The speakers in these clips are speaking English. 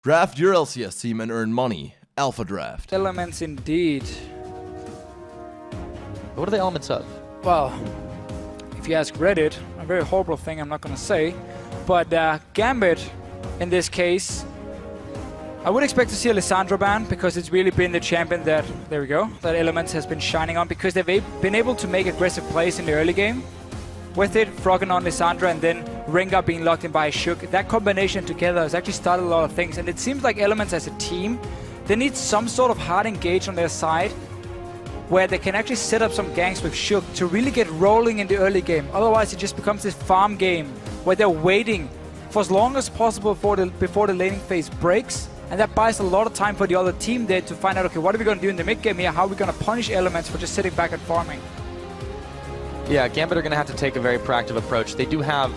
Draft your LCS team and earn money. Alpha Draft. Elements indeed. What are the elements of? Well, if you ask Reddit, a very horrible thing I'm not going to say, but Gambit, in this case, I would expect to see a Lissandra ban because it's really been the champion that, there we go, that Elements has been shining on because they've been able to make aggressive plays in the early game. With it, Froggen on Lissandra and then Rengar being locked in by Shook. That combination together has actually started a lot of things, and it seems like Elements as a team, they need some sort of hard engage on their side where they can actually set up some ganks with Shook to really get rolling in the early game. Otherwise, it just becomes this farm game where they're waiting for as long as possible before the laning phase breaks, and that buys a lot of time for the other team there to find out, okay, what are we going to do in the mid game here? How are we going to punish Elements for just sitting back and farming? Yeah, Gambit are going to have to take a very proactive approach. They do have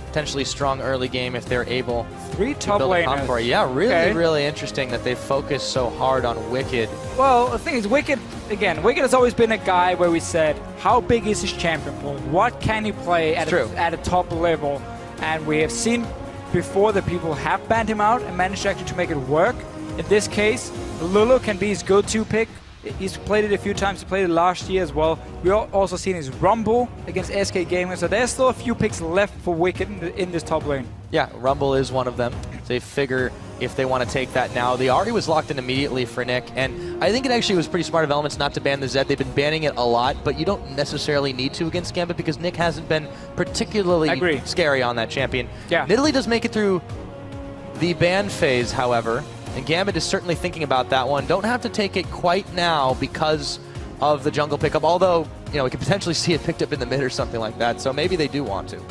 potentially strong early game if they're able 3 to top build a comp laners. for it. Yeah, really, Okay. really interesting that they focus so hard on Wicked. Well, the thing is, Wicked has always been a guy where we said, how big is his champion pool? What can he play at a top level? And we have seen before that people have banned him out and managed actually to make it work. In this case, Lulu can be his go-to pick. He's played it a few times. He played it last year as well. We also seen his Rumble against SK Gaming. So there's still a few picks left for Wicked in this top lane. Yeah, Rumble is one of them. They figure if they want to take that now. The Ahri was locked in immediately for Nick, and I think it actually was pretty smart of Elements not to ban the Zed. They've been banning it a lot, but you don't necessarily need to against Gambit because Nick hasn't been particularly scary on that champion. Yeah. Nidalee does make it through the ban phase, however, and Gambit is certainly thinking about that one. Don't have to take it quite now because of the jungle pickup, although, you know, we could potentially see it picked up in the mid or something like that, so maybe they do want to.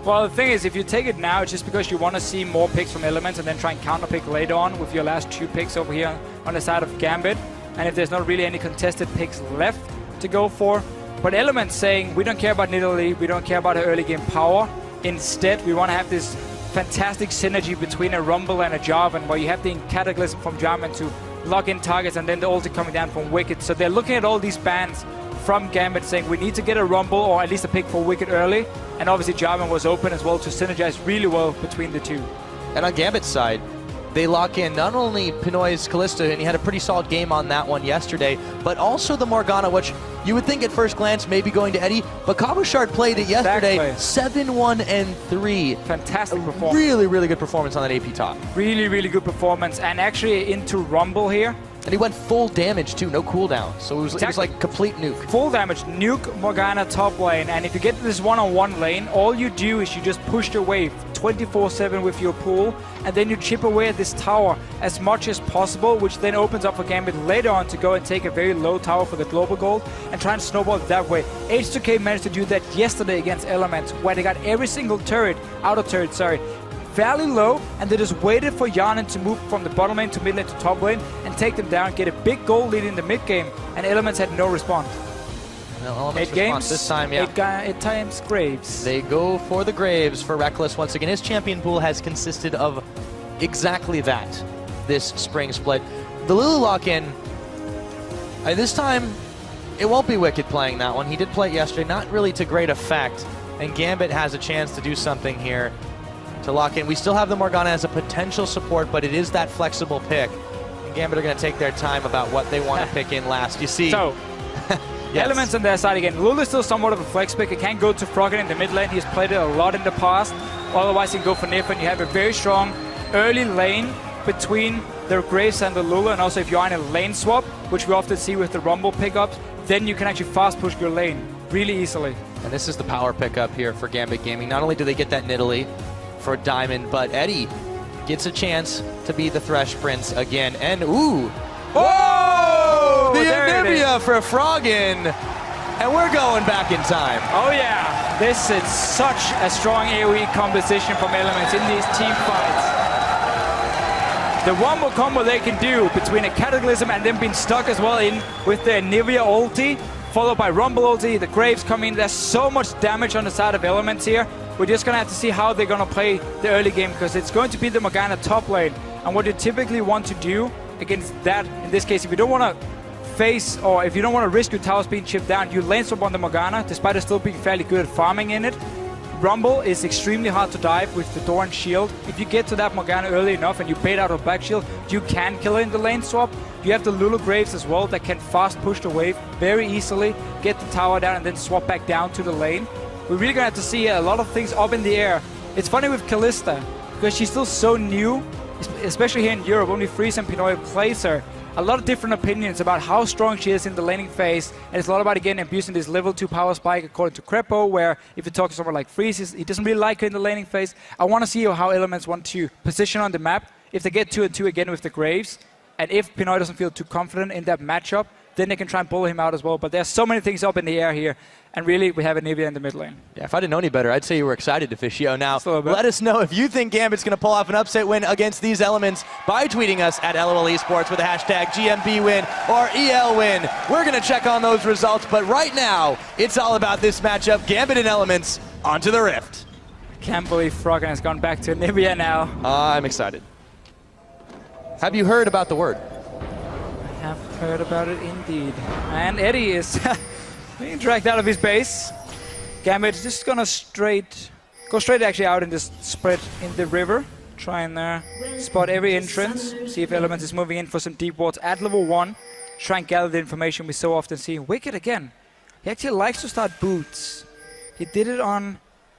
Well, the thing is, if you take it now, it's just because you want to see more picks from Elements and then try and counter pick later on with your last 2 picks over here on the side of Gambit. And if there's not really any contested picks left to go for. But Elements saying, we don't care about Nidalee, we don't care about her early game power. Instead, we want to have this fantastic synergy between a Rumble and a Jarvan, where you have the Cataclysm from Jarvan to lock in targets and then the ulti coming down from Wicked. So they're looking at all these bans from Gambit saying we need to get a Rumble or at least a pick for Wicked early. And obviously Jarvan was open as well to synergize really well between the two. And on Gambit's side, they lock in not only Pinoy's Kalista, and he had a pretty solid game on that one yesterday, but also the Morgana, which you would think at first glance may be going to Eddie, but Cabochard played it yesterday, 7-1-3. Fantastic performance. Really, really good performance on that AP top. Really, really good performance, and actually into Rumble here. And he went full damage too, no cooldown. So it was like complete nuke. Full damage, nuke Morgana top lane, and if you get to this one-on-one lane, all you do is you just push the wave 24/7 with your pool, and then you chip away at this tower as much as possible, which then opens up for Gambit later on to go and take a very low tower for the global gold and try and snowball it that way. H2K managed to do that yesterday against Elements, where they got every single outer turret, fairly low, and they just waited for Yarnan to move from the bottom lane to mid lane to top lane and take them down, get a big goal lead in the mid game, and Elements had no response. Well, Elements 8 games, this time, yeah. 8 times Graves. They go for the Graves for Reckless once again. His champion pool has consisted of exactly that this spring split. The Lulu lock-in, this time it won't be Wicked playing that one. He did play it yesterday, not really to great effect, and Gambit has a chance to do something here to lock in. We still have the Morgana as a potential support, but it is that flexible pick. And Gambit are going to take their time about what they want to pick in last. You see, so yes. Elements on their side again. Lulu is still somewhat of a flex pick. It can go to Froggen in the mid lane. He's played it a lot in the past. Otherwise, he can go for Nif, and you have a very strong early lane between the Graves and the Lulu. And also, if you are in a lane swap, which we often see with the Rumble pickups, then you can actually fast push your lane really easily. And this is the power pickup here for Gambit Gaming. Not only do they get that Nidalee for Diamond, but Eddie gets a chance to be the Thresh Prince again. And ooh! Whoa! The Anivia for Froggen! And we're going back in time. Oh yeah, this is such a strong AoE composition from Elements in these team fights. The Rumble combo they can do between a Cataclysm and then being stuck as well in with the Anivia ulti, followed by Rumble ulti, the Graves come in. There's so much damage on the side of Elements here. We're just going to have to see how they're going to play the early game, because it's going to be the Morgana top lane. And what you typically want to do against that, in this case, if you don't want to face, or if you don't want to risk your towers being chipped down, you lane swap on the Morgana, despite it still being fairly good at farming in it. Rumble is extremely hard to dive with the Doran shield. If you get to that Morgana early enough and you bait out a back shield, you can kill her in the lane swap. You have the Lulu Graves as well that can fast push the wave very easily, get the tower down and then swap back down to the lane. We're really gonna have to see a lot of things up in the air. It's funny with Kalista, because she's still so new, especially here in Europe. Only Freeze and Pinoy plays her. A lot of different opinions about how strong she is in the laning phase, and it's a lot about, again, abusing this level 2 power spike according to Crepo, where if you talk to someone like Freeze, he doesn't really like her in the laning phase. I want to see how Elements want to position on the map. If they get 2 and 2 again with the Graves, and if Pinoy doesn't feel too confident in that matchup, then they can try and pull him out as well. But there's so many things up in the air here. And really, we have Anivia in the mid lane. Yeah, if I didn't know any better, I'd say you were excited to Fishio. Now, let us know if you think Gambit's going to pull off an upset win against these Elements by tweeting us at LOL Esports with the hashtag GMB win or EL win. We're going to check on those results. But right now, it's all about this matchup. Gambit and Elements onto the Rift. Can't believe Froggen has gone back to Anivia now. I'm excited. Have you heard about the word? I have heard about it indeed. And Eddie is being dragged out of his base. Gambit is just gonna go straight actually out in this spread in the river. Try and spot every entrance. See if Elements is moving in for some deep wards at level 1. Try and gather the information we so often see. Wicked again. He actually likes to start boots. He did it on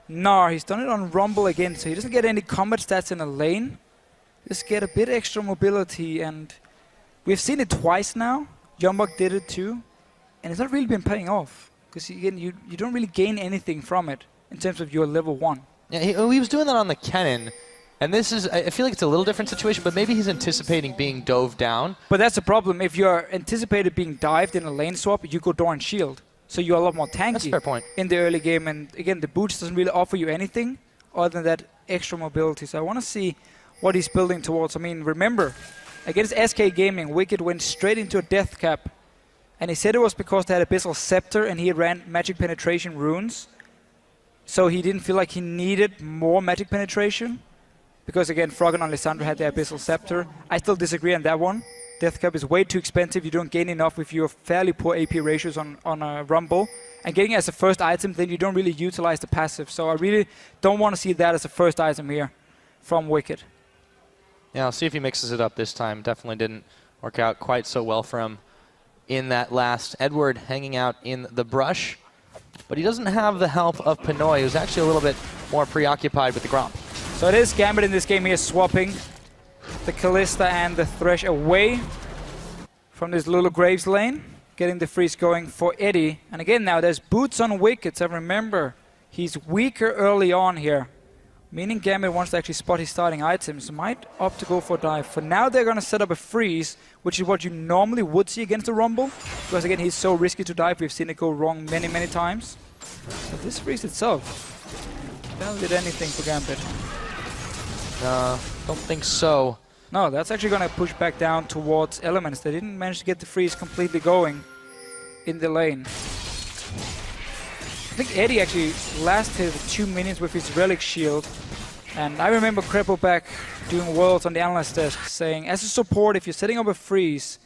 Gnar. He's done it on Rumble again, so he doesn't get any combat stats in a lane. Just get a bit extra mobility, and we've seen it twice now. Yombok did it too, and it's not really been paying off, because again, you don't really gain anything from it in terms of your level 1. Yeah, he was doing that on the Kennen, and this is, I feel like it's a little different situation, but maybe he's anticipating being dove down. But that's the problem. If you're anticipated being dived in a lane swap, you go Doran Shield, so you're a lot more tanky. That's a fair point. In the early game, and again, the boots doesn't really offer you anything other than that extra mobility. So I want to see what he's building towards. I mean, remember, against SK Gaming, Wicked went straight into a death cap. And he said it was because they had Abyssal Scepter and he ran Magic Penetration runes. So he didn't feel like he needed more Magic Penetration. Because again, Froggen and Lissandra had the Abyssal Scepter. I still disagree on that one. Death cap is way too expensive. You don't gain enough with your fairly poor AP ratios on a Rumble. And getting it as a first item, then you don't really utilize the passive. So I really don't want to see that as a first item here from Wicked. Yeah, I'll see if he mixes it up this time. Definitely didn't work out quite so well for him in that last. Edward hanging out in the brush, but he doesn't have the help of Pinoy, who's actually a little bit more preoccupied with the Gromp. So it is Gambit in this game here, swapping the Kalista and the Thresh away from this Lulu Graves lane, getting the freeze going for Eddie. And again now, there's boots on Wicked, so remember, he's weaker early on here. Meaning Gambit wants to actually spot his starting items, might opt to go for a dive. For now, they're going to set up a freeze, which is what you normally would see against a Rumble. Because again, he's so risky to dive, we've seen it go wrong many, many times. But this freeze itself, barely did anything for Gambit. Don't think so. No, that's actually going to push back down towards Elements. They didn't manage to get the freeze completely going in the lane. I think Eddie actually lasted 2 minutes with his Relic Shield. And I remember Crepo back doing Worlds on the analyst desk saying, as a support, if you're setting up a freeze,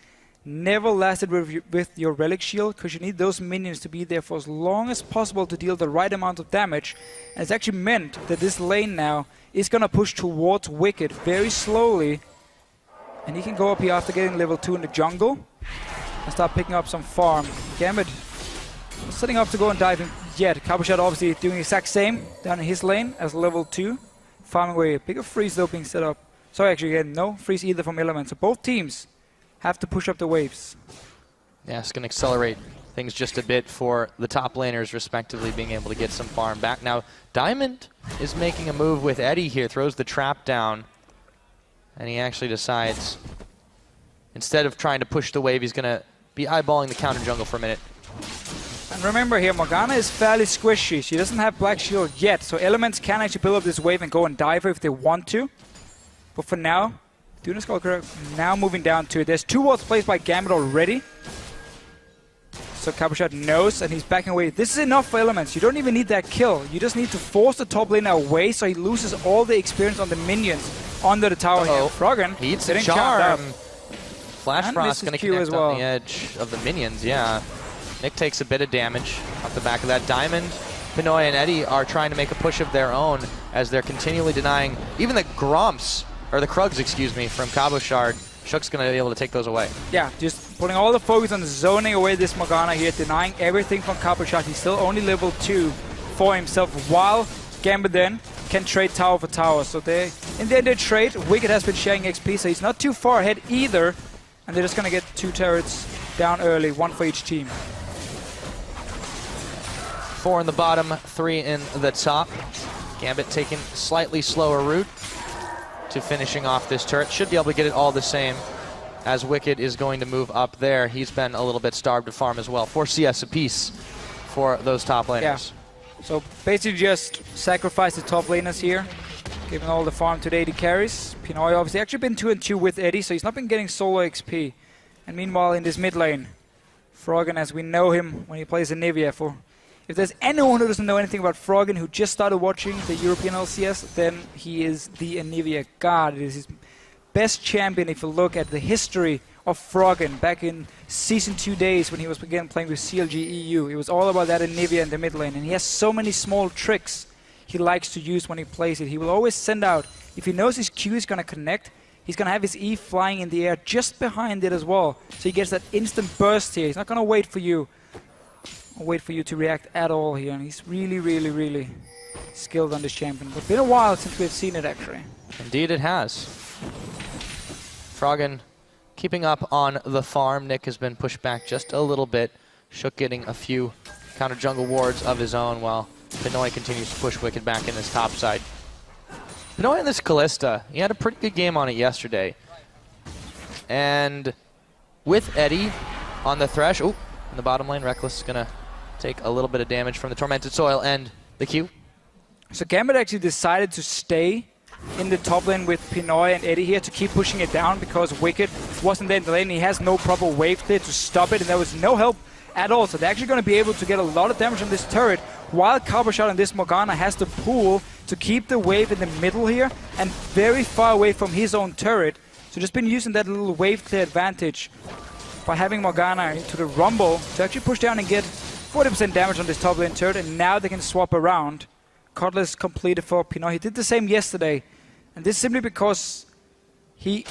never last it with your Relic Shield, because you need those minions to be there for as long as possible to deal the right amount of damage. And it's actually meant that this lane now is going to push towards Wicked very slowly. And he can go up here after getting level 2 in the jungle and start picking up some farm. Gambit setting up to go and dive in yet. Cabochard obviously doing the exact same down in his lane as level 2. Farming away. A bigger freeze though being set up. Sorry, actually, again, no freeze either from Elements. So both teams have to push up the waves. Yeah, it's going to accelerate things just a bit for the top laners, respectively, being able to get some farm back. Now, Diamond is making a move with Eddie here, throws the trap down, and he actually decides, instead of trying to push the wave, he's going to be eyeballing the counter jungle for a minute. And remember here, Morgana is fairly squishy. She doesn't have Black Shield yet, so Elements can actually build up this wave and go and dive her if they want to. But for now, Duna Skullcracker now moving down to it. There's 2 wards placed by Gambit already. So Cabochard knows, and he's backing away. This is enough for Elements. You don't even need that kill. You just need to force the top laner away so he loses all the experience on the minions under the tower here. Froggen eats a charm. Flash Frost going to connect as well on the edge of the minions, yeah. Nick takes a bit of damage off the back of that. Diamond Pinoy and Eddie are trying to make a push of their own as they're continually denying even the Grumps, or the Krugs, excuse me, from Cabochard. Shook's going to be able to take those away. Yeah, just putting all the focus on zoning away this Morgana here, denying everything from Cabochard. He's still only level 2 for himself, while Gambit then can trade tower for tower. So in the end they trade. Wicked has been sharing XP, so he's not too far ahead either. And they're just going to get 2 turrets down early, 1 for each team. 4 in the bottom, 3 in the top. Gambit taking slightly slower route to finishing off this turret. Should be able to get it all the same, as Wicked is going to move up there. He's been a little bit starved to farm as well. 4 CS apiece for those top laners. Yeah. So basically just sacrifice the top laners here, giving all the farm to the AD carries. Pinoy obviously actually been 2-2 with Eddie, so he's not been getting solo XP. And meanwhile in this mid lane, Froggen, as we know him when he plays Anivia, if there's anyone who doesn't know anything about Froggen, who just started watching the European LCS, then he is the Anivia god. It is his best champion if you look at the history of Froggen back in Season 2 days when he was again playing with CLG EU. It was all about that Anivia in the mid lane, and he has so many small tricks he likes to use when he plays it. He will always send out, if he knows his Q is going to connect, he's going to have his E flying in the air just behind it as well. So he gets that instant burst here. He's not going to wait for you to react at all here, and he's really, really, really skilled on this champion. But it's been a while since we've seen it actually. Indeed it has. Froggen keeping up on the farm. Nick has been pushed back just a little bit. Shook getting a few counter jungle wards of his own, while Pinoy continues to push Wicked back in his top side. Pinoy in this Kalista, he had a pretty good game on it yesterday. And with Eddie on the Thresh, in the bottom lane, Reckless is going to take a little bit of damage from the Tormented Soil and the Q. So Gambit actually decided to stay in the top lane with Pinoy and Eddie here to keep pushing it down, because Wicked wasn't there in the lane. He has no proper wave clear to stop it, and there was no help at all. So they're actually going to be able to get a lot of damage on this turret, while Cabochard and this Morgana has to pull to keep the wave in the middle here and very far away from his own turret. So just been using that little wave clear advantage by having Morgana into the Rumble to actually push down and get 40% damage on this top lane turret, and now they can swap around. Cutlass completed for Pinoy. He did the same yesterday, and this simply because he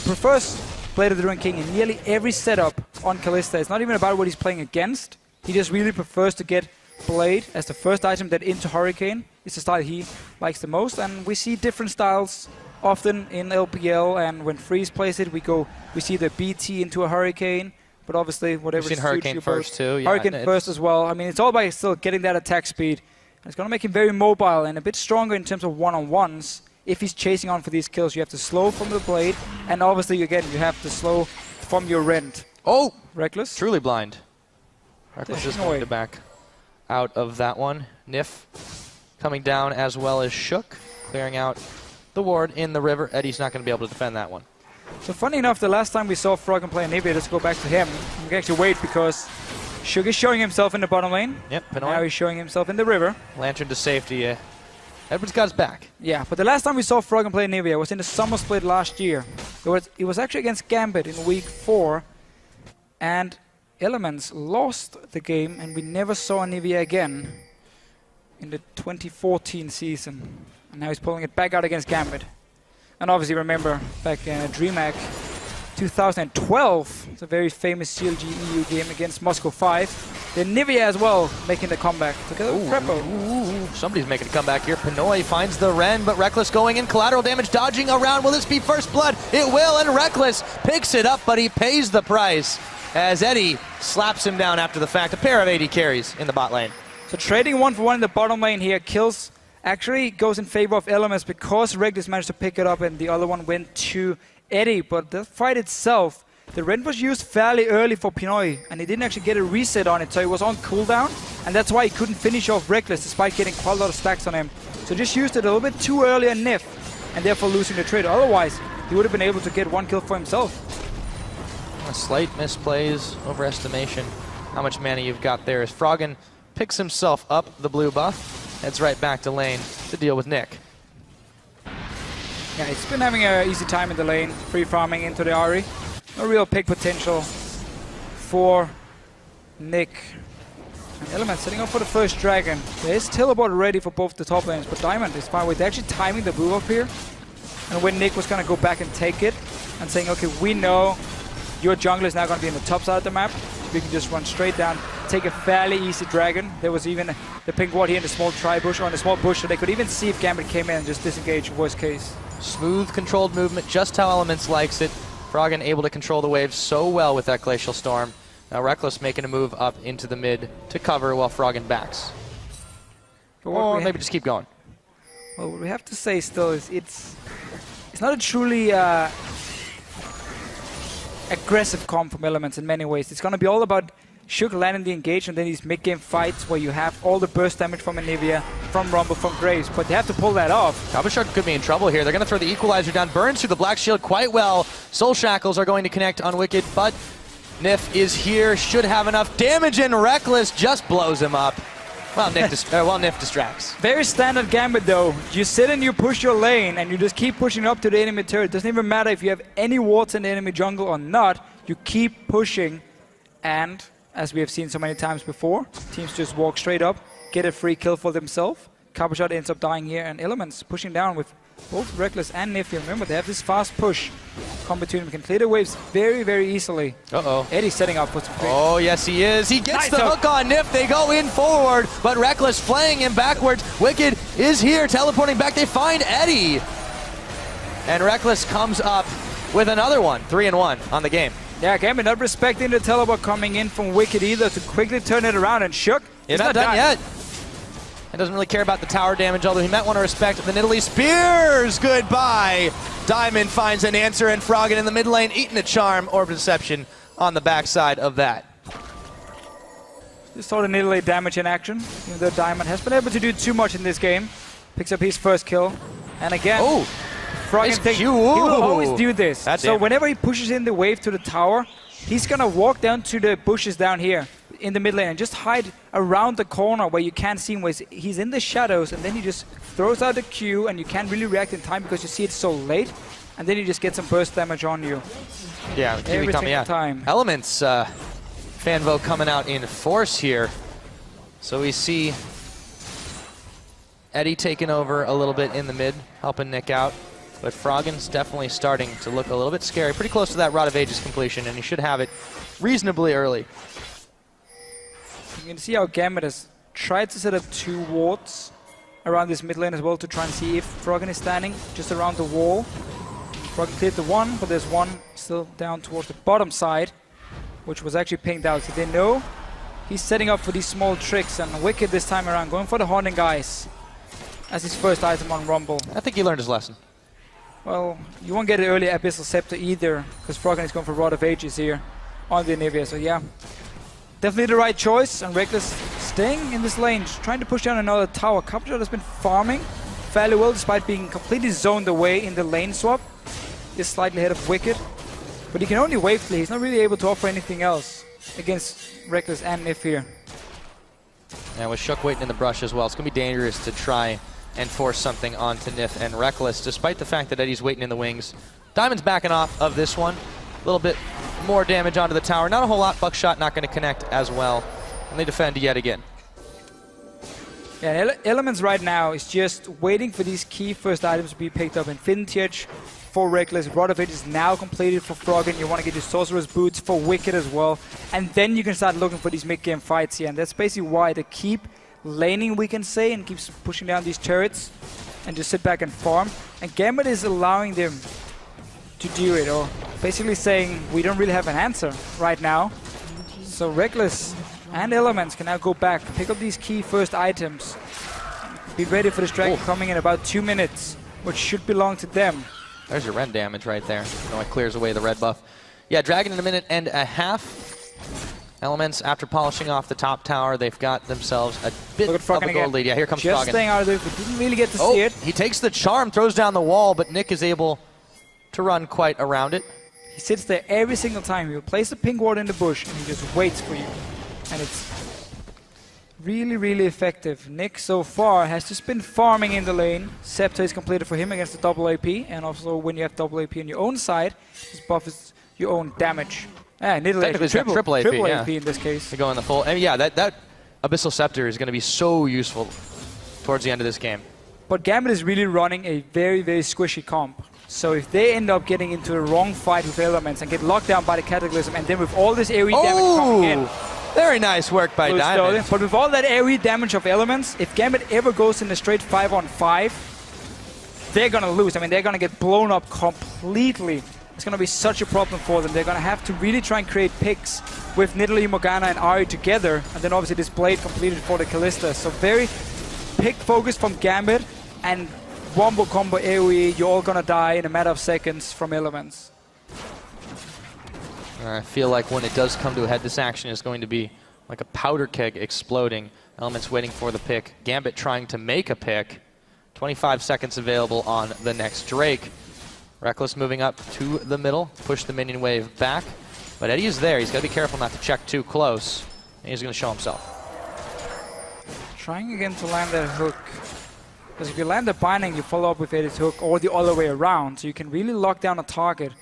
prefers Blade of the Ruined King in nearly every setup on Kalista. It's not even about what he's playing against. He just really prefers to get Blade as the first item that into Hurricane. It's the style he likes the most, and we see different styles often in LPL, and when Freeze plays it, we see the BT into a Hurricane, but obviously whatever. We've seen Hurricane first too. Yeah, Hurricane first as well. I mean, it's all about still getting that attack speed. And it's going to make him very mobile and a bit stronger in terms of one-on-ones. If he's chasing on for these kills, you have to slow from the Blade, and obviously again you have to slow from your Rend. Oh! Reckless? Truly blind. Reckless is going to back out of that one. Nif coming down as well as Shook, clearing out the ward in the river. Eddie's not going to be able to defend that one. So funny enough, the last time we saw Froggen play Anivia, let's go back to him. We can actually wait, because Shook is showing himself in the bottom lane. Yep, Pinoy. Now he's showing himself in the river. Lantern to safety. Edward's got his back. Yeah, but the last time we saw Froggen play Anivia was in the summer split last year. It was actually against Gambit in week 4, and Elements lost the game, and we never saw Anivia again in the 2014 season. And now he's pulling it back out against Gambit. And obviously remember, back in DreamHack 2012, it's a very famous CLG EU game against Moscow 5. Then Anivia as well making the comeback together with Prepo. Somebody's making a comeback here. Pinoy finds the Ren, but Reckless going in. Collateral damage, dodging around. Will this be first blood? It will, and Reckless picks it up, but he pays the price as Eddie slaps him down after the fact. A pair of AD carries in the bot lane. So trading 1-for-1 in the bottom lane here. Kills actually goes in favor of Elements because Reckless managed to pick it up, and the other one went to Eddie. But the fight itself, the Rend was used fairly early for Pinoy, and he didn't actually get a reset on it, so he was on cooldown, and that's why he couldn't finish off Reckless despite getting quite a lot of stacks on him. So just used it a little bit too early on Nif, and therefore losing the trade. Otherwise, he would have been able to get 1 kill for himself. A slight misplays, overestimation, how much mana you've got there as Froggen picks himself up the blue buff, heads right back to lane to deal with Nick. Yeah, he's been having an easy time in the lane, free farming into the Ahri. No real pick potential for Nick. And Element setting up for the first dragon. There is teleport ready for both the top lanes, but Diamond is fine with actually timing the move up here. And when Nick was going to go back and take it and saying, okay, we know your jungle is now going to be in the top side of the map. We can just run straight down, take a fairly easy dragon. There was even the pink ward here in the small tri-bush, or in the small bush, so they could even see if Gambit came in and just disengage worst case. Smooth, controlled movement, just how Elements likes it. Froggen able to control the waves so well with that Glacial Storm. Now Reckless making a move up into the mid to cover while Froggen backs. Or maybe just keep going. Well, what we have to say still is it's not a truly aggressive comp from Elements in many ways. It's going to be all about Shook landing the engage and then these mid-game fights where you have all the burst damage from Anivia, from Rumble, from Graves, but they have to pull that off. Kabashok could be in trouble here. They're going to throw the Equalizer down. Burns through the Black Shield quite well. Soul Shackles are going to connect on Wicked, but Nif is here, should have enough damage, and Reckless just blows him up. Well, Nif distracts. Very standard Gambit though. You sit and you push your lane and you just keep pushing up to the enemy turret. It doesn't even matter if you have any wards in the enemy jungle or not. You keep pushing, and as we have seen so many times before, teams just walk straight up, get a free kill for themselves. Coppershot ends up dying here, and Elements pushing down with both Reckless and Nif. Remember, they have this fast push. Come between them, can clear the waves very, very easily. Uh-oh. Eddie's setting up for some crazy. Oh, yes, he is. He gets the hook on Nif. They go in forward, but Reckless flaying him backwards. Wicked is here, teleporting back. They find Eddie. And Reckless comes up with another one. 3-1 on the game. Yeah, Gambit not respecting the teleport coming in from Wicked either to quickly turn it around, and Shook is not done yet. He doesn't really care about the tower damage, although he might want to respect the Nidalee Spears. Goodbye. Diamond finds an answer, and Froggen in the mid lane eating a charm or deception on the backside of that. Just saw the Nidalee damage in action, even though Diamond has been able to do too much in this game. Picks up his first kill, and again, Froggen thinks he will always do this. So whenever he pushes in the wave to the tower, he's gonna walk down to the bushes down here in the mid lane and just hide around the corner where you can't see him, where he's in the shadows, and then he just throws out the Q and you can't really react in time because you see it so late, and then you just get some burst damage on you. Yeah, every single time. Elements fan vote coming out in force here. So we see Eddie taking over a little bit in the mid, helping Nick out. But Froggen's definitely starting to look a little bit scary. Pretty close to that Rod of Ages completion, and he should have it reasonably early. You can see how Gambit has tried to set up 2 wards around this mid lane as well to try and see if Froggen is standing just around the wall. Froggen cleared the one, but there's one still down towards the bottom side, which was actually pinged out. So they know he's setting up for these small tricks, and Wicked this time around going for the Haunting Guys as his first item on Rumble. I think he learned his lesson. Well, you won't get an early Abyssal Scepter either, because Froggen is going for Rod of Ages here on the Anivia. So yeah, definitely the right choice. And Reckless staying in this lane, trying to push down another tower. Cupshot has been farming fairly well, despite being completely zoned away in the lane swap. Just slightly ahead of Wicked, but he can only wave play. He's not really able to offer anything else against Reckless and Nif here. And with Shook waiting in the brush as well, it's going to be dangerous to try and force something onto Nif and Reckless, despite the fact that Eddie's waiting in the wings. Diamond's backing off of this one. A little bit more damage onto the tower. Not a whole lot. Buckshot not going to connect as well. And they defend yet again. Yeah, Elements right now is just waiting for these key first items to be picked up. Infinity Edge for Reckless. Rod of Ages is now completed for Froggen. You want to get your Sorcerer's Boots for Wicked as well. And then you can start looking for these mid-game fights here. And that's basically why they keep laning, we can say, and keeps pushing down these turrets and just sit back and farm. And Gambit is allowing them to do it, or basically saying we don't really have an answer right now. So Reckless and Elements can now go back, pick up these key first items, be ready for this dragon coming in about 2 minutes, which should belong to them. There's your red damage right there. You know, it clears away the red buff. Yeah, dragon in a minute and a half. Elements, after polishing off the top tower, they've got themselves a bit of a gold lead. Yeah, here comes Just Froggen. staying out of it, we didn't really get to see it. He takes the charm, throws down the wall, but Nick is able to run quite around it. He sits there every single time. He will place a pink ward in the bush, and he just waits for you. And it's really, really effective. Nick, so far, has just been farming in the lane. Scepter is completed for him against the double AP, and also when you have double AP on your own side, this buffs your own damage. Yeah, Nidalee triple AP, AP in this case. To go in the full, and yeah, that Abyssal Scepter is going to be so useful towards the end of this game. But Gambit is really running a very, very squishy comp. So if they end up getting into the wrong fight with elements and get locked down by the Cataclysm, and then with all this AoE damage coming in... Very nice work by Diamond. But with all that AoE damage of elements, if Gambit ever goes in a straight 5-on-5, they're going to lose. I mean, they're going to get blown up completely. It's going to be such a problem for them. They're going to have to really try and create picks with Nidalee, Morgana, and Ahri together. And then obviously this Blade completed for the Kalista. So very pick focus from Gambit, and wombo combo AoE, you're all going to die in a matter of seconds from elements. I feel like when it does come to a head, this action is going to be like a powder keg exploding. Elements waiting for the pick. Gambit trying to make a pick. 25 seconds available on the next Drake. Rekkles moving up to the middle, push the minion wave back. But Eddie is there. He's got to be careful not to check too close. And he's going to show himself. Trying again to land that hook. Because if you land the binding, you follow up with Eddie's hook, or the other way around. So you can really lock down a target.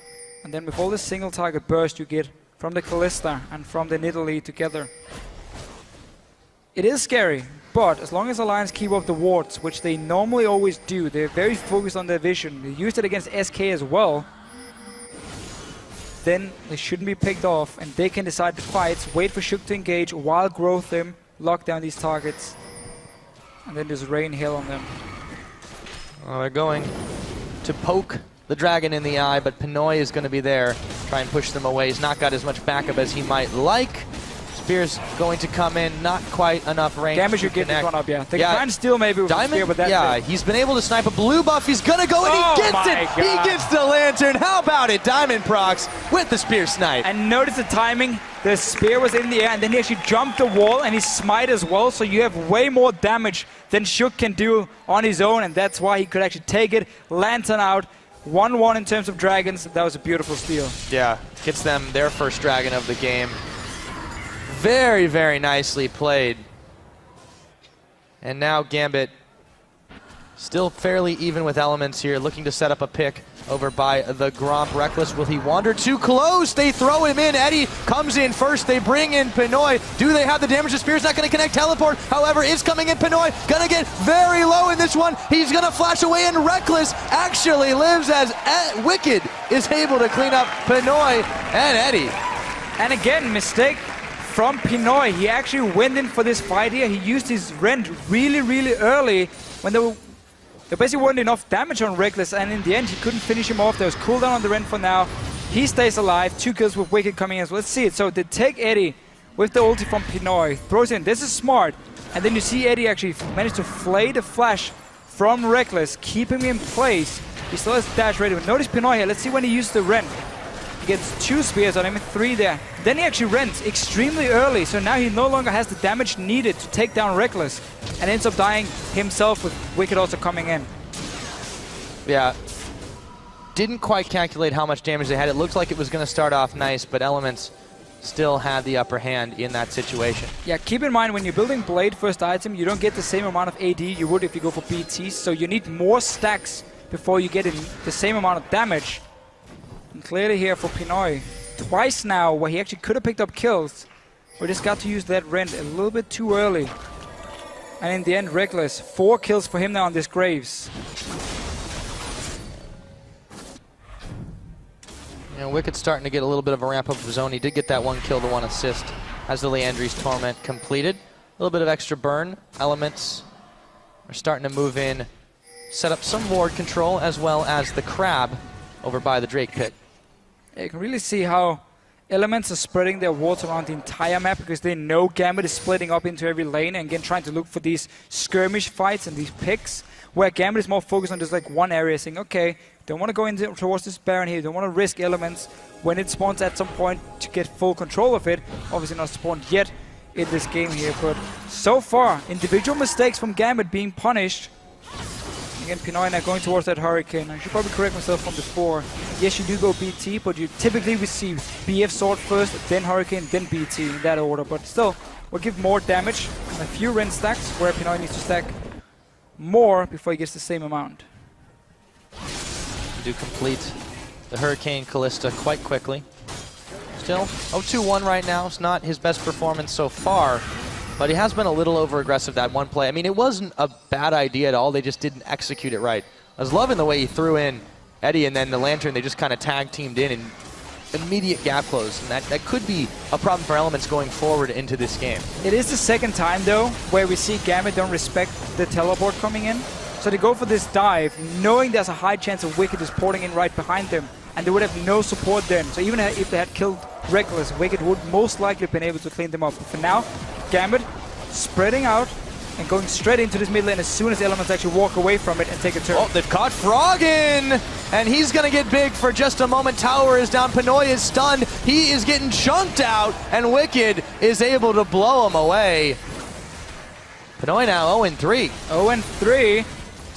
And then with all this single target burst you get from the Kalista and from the Nidalee together. It is scary, but as long as Alliance keep up the wards, which they normally always do, they're very focused on their vision. They used it against SK as well. Then they shouldn't be picked off, and they can decide the fights, wait for Shook to engage, while growth them, lock down these targets, and then just rain hail on them. Well, they're going to poke the dragon in the eye, but Pinoy is going to be there, try and push them away. He's not got as much backup as he might like. Spear's going to come in, not quite enough range. Damage you get this one up, yeah. They can try and steal maybe with Diamond, the spear, but that's it. He's been able to snipe a blue buff. He's going to go, and he gets it! God. He gets the lantern. How about it? Diamond procs with the spear snipe. And notice the timing. The spear was in the air, and then he actually jumped the wall, and he smite as well, so you have way more damage than Shook can do on his own, and that's why he could actually take it. Lantern out. 1-1 in terms of dragons. That was a beautiful steal. Yeah, gets them their first dragon of the game. Very, very nicely played. And now Gambit still fairly even with elements here, looking to set up a pick over by the Gromp. Rekkles, will he wander too close? They throw him in. Eddie comes in first. They bring in Pinoy. Do they have the damage? The spear's not going to connect. Teleport, however, is coming in. Pinoy going to get very low in this one. He's going to flash away, and Rekkles actually lives as Wicked is able to clean up Pinoy and Eddie. And again, mistake from Pinoy. He actually went in for this fight here. He used his Rend really, really early when there basically weren't enough damage on Rekkles, and in the end he couldn't finish him off. There was cooldown on the Rend for now. He stays alive. 2 kills with Wicked coming in. So let's see it. So they take Eddie with the ulti from Pinoy, throws in. This is smart. And then you see Eddie actually manage to flay the flash from Rekkles, keep him in place. He still has dash ready. But notice Pinoy here. Let's see when he used the Rend. He gets 2 spears on him, 3 there. Then he actually rents extremely early, so now he no longer has the damage needed to take down Rekkles, and ends up dying himself with Wicked also coming in. Yeah. Didn't quite calculate how much damage they had. It looked like it was going to start off nice, but Elements still had the upper hand in that situation. Yeah, keep in mind when you're building Blade first item, you don't get the same amount of AD you would if you go for BT, so you need more stacks before you get in the same amount of damage. And clearly here for Pinoy, twice now where he actually could have picked up kills, but just got to use that Rend a little bit too early. And in the end, Rekkles, 4 kills for him now on this Graves. You know, Wicked's starting to get a little bit of a ramp up of his own. He did get that 1 kill, the 1 assist as the Leandri's Torment completed. A little bit of extra burn. Elements are starting to move in, set up some ward control as well as the Crab over by the Drake pit. You can really see how Elements are spreading their wards around the entire map because they know Gambit is splitting up into every lane and again trying to look for these skirmish fights and these picks where Gambit is more focused on just like one area, saying, okay, don't want to go into towards this Baron here, don't want to risk Elements when it spawns at some point to get full control of it. Obviously not spawned yet in this game here, but so far, individual mistakes from Gambit being punished. Again, Pinoy now going towards that Hurricane. I should probably correct myself from before. Yes, you do go BT, but you typically receive BF Sword first, then Hurricane, then BT in that order. But still, will give more damage and a few Rend stacks, where Pinoy needs to stack more before he gets the same amount. Do complete the Hurricane Kalista quite quickly. Still 0-2-1 right now. It's not his best performance so far, But he has been a little over-aggressive that one play. I mean, it wasn't a bad idea at all. They just didn't execute it right. I was loving the way he threw in Eddie and then the Lantern. They just kind of tag-teamed in and immediate gap close. And that could be a problem for Elements going forward into this game. It is the second time, though, where we see Gambit don't respect the teleport coming in. So they go for this dive, knowing there's a high chance of Wicked is porting in right behind them. And they would have no support then. So even if they had killed Reckless, Wicked would most likely have been able to clean them up. But for now, Gambit spreading out and going straight into this mid lane as soon as Elements actually walk away from it and take a turn. Oh, they've caught Froggen! And he's going to get big for just a moment. Tower is down. Pinoy is stunned. He is getting chunked out. And Wicked is able to blow him away. Pinoy now 0-3. 0-3.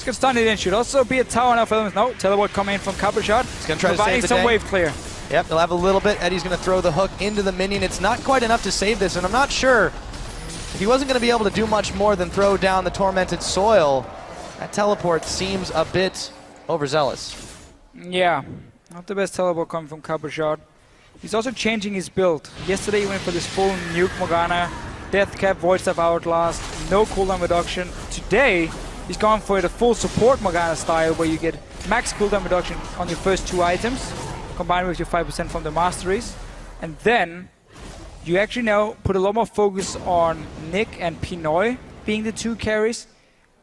Get stunned, it should also be a tower now for Elements. No, teleport coming in from Coppershot. He's going to try to save the some day. wave clear. Yep, they'll have a little bit. Eddie's going to throw the hook into the minion. It's not quite enough to save this, and I'm not sure if he wasn't going to be able to do much more than throw down the Tormented Soil. That teleport seems a bit overzealous. Yeah, not the best teleport coming from Coppershot. He's also changing his build. Yesterday he went for this full nuke Morgana, Death Cap, Void Staff Outlast, no cooldown reduction. Today, he's gone for the full support Morgana style where you get max cooldown reduction on your first 2 items, combined with your 5% from the masteries. And then you actually now put a lot more focus on Nick and Pinoy being the 2 carries.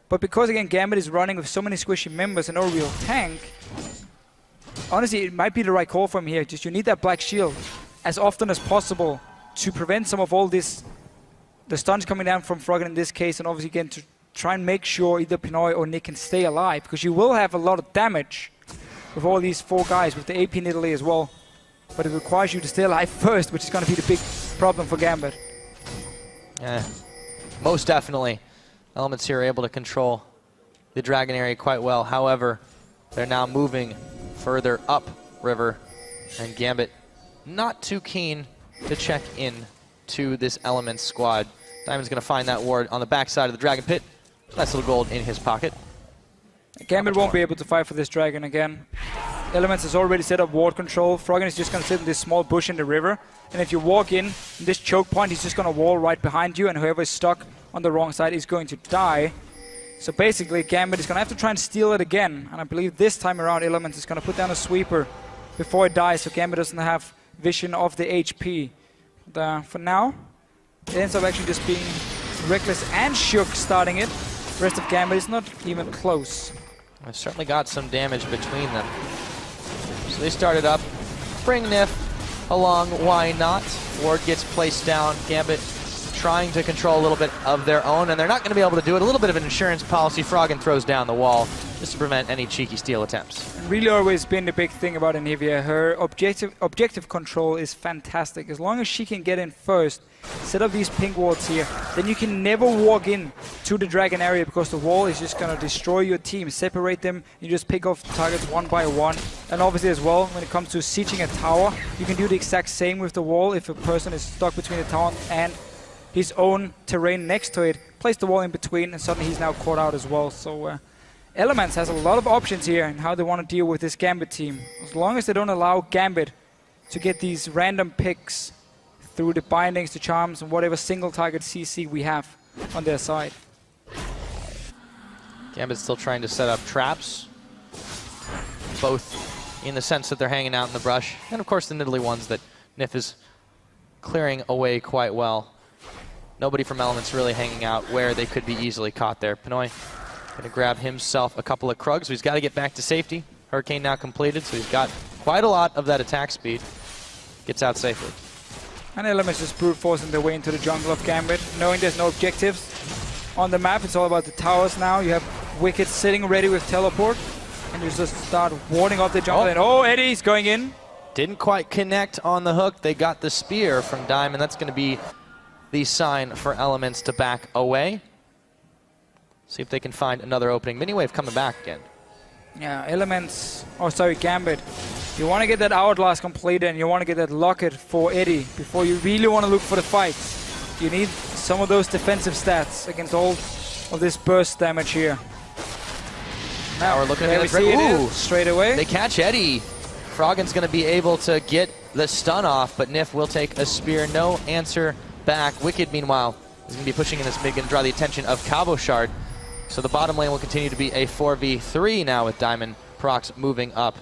But because again Gambit is running with so many squishy members and no real tank, honestly it might be the right call for him here. Just you need that black shield as often as possible to prevent some of all this, the stuns coming down from Froggen in this case, and obviously again to try and make sure either Pinoy or Nick can stay alive, because you will have a lot of damage with all these 4 guys, with the AP in Italy as well. But it requires you to stay alive first, which is going to be the big problem for Gambit. Yeah, most definitely. Elements here are able to control the Dragon area quite well. However, they're now moving further up river, and Gambit not too keen to check in to this Elements squad. Diamond's going to find that ward on the backside of the Dragon Pit. Nice little gold in his pocket. Gambit won't be able to fight for this dragon again. Elements has already set up ward control. Froggen is just going to sit in this small bush in the river. And if you walk in this choke point, he's just going to wall right behind you. And whoever is stuck on the wrong side is going to die. So basically, Gambit is going to have to try and steal it again. And I believe this time around, Elements is going to put down a sweeper before it dies. So Gambit doesn't have vision of the HP. But, for now, it ends up actually just being Reckless and Shook starting it. The rest of Gambit is not even close. They've certainly got some damage between them. So they started up. Bring Nif along, why not? Ward gets placed down. Gambit trying to control a little bit of their own, and they're not going to be able to do it. A little bit of an insurance policy. Froggen throws down the wall just to prevent any cheeky steal attempts. And really always been the big thing about Anivia. Her objective control is fantastic. As long as she can get in first, set up these pink wards here, then you can never walk in to the dragon area because the wall is just going to destroy your team, separate them, you just pick off targets one by one. And obviously as well, when it comes to sieging a tower, you can do the exact same with the wall. If a person is stuck between the tower and his own terrain next to it, place the wall in between and suddenly he's now caught out as well. So Elements has a lot of options here in how they want to deal with this Gambit team. As long as they don't allow Gambit to get these random picks through the bindings, the charms, and whatever single target CC we have on their side. Gambit's still trying to set up traps, both in the sense that they're hanging out in the brush, and of course the Nidalee ones that Nif is clearing away quite well. Nobody from Elements really hanging out where they could be easily caught there. Pinoy going to grab himself a couple of Krugs. He's got to get back to safety. Hurricane now completed, so he's got quite a lot of that attack speed. Gets out safely. And Elements just brute forcing their way into the jungle of Gambit, knowing there's no objectives on the map. It's all about the towers now. You have Wicked sitting ready with teleport, and you just start warding off the jungle. And oh, Eddie's going in. Didn't quite connect on the hook. They got the spear from Diamond. That's going to be the sign for Elements to back away. See if they can find another opening. Miniwave coming back again. Yeah, Elements, oh sorry, Gambit. You want to get that Outlast completed and you want to get that Locket for Eddie before you really want to look for the fights. You need some of those defensive stats against all of this burst damage here. Now we're looking at we see it straight away. They catch Eddie. Froggen's going to be able to get the stun off, but Nif will take a spear. No answer back. Wicked, meanwhile, He's going to be pushing in this mid and draw the attention of Cabochard. So the bottom lane will continue to be a 4v3 now with Diamond Prox moving up.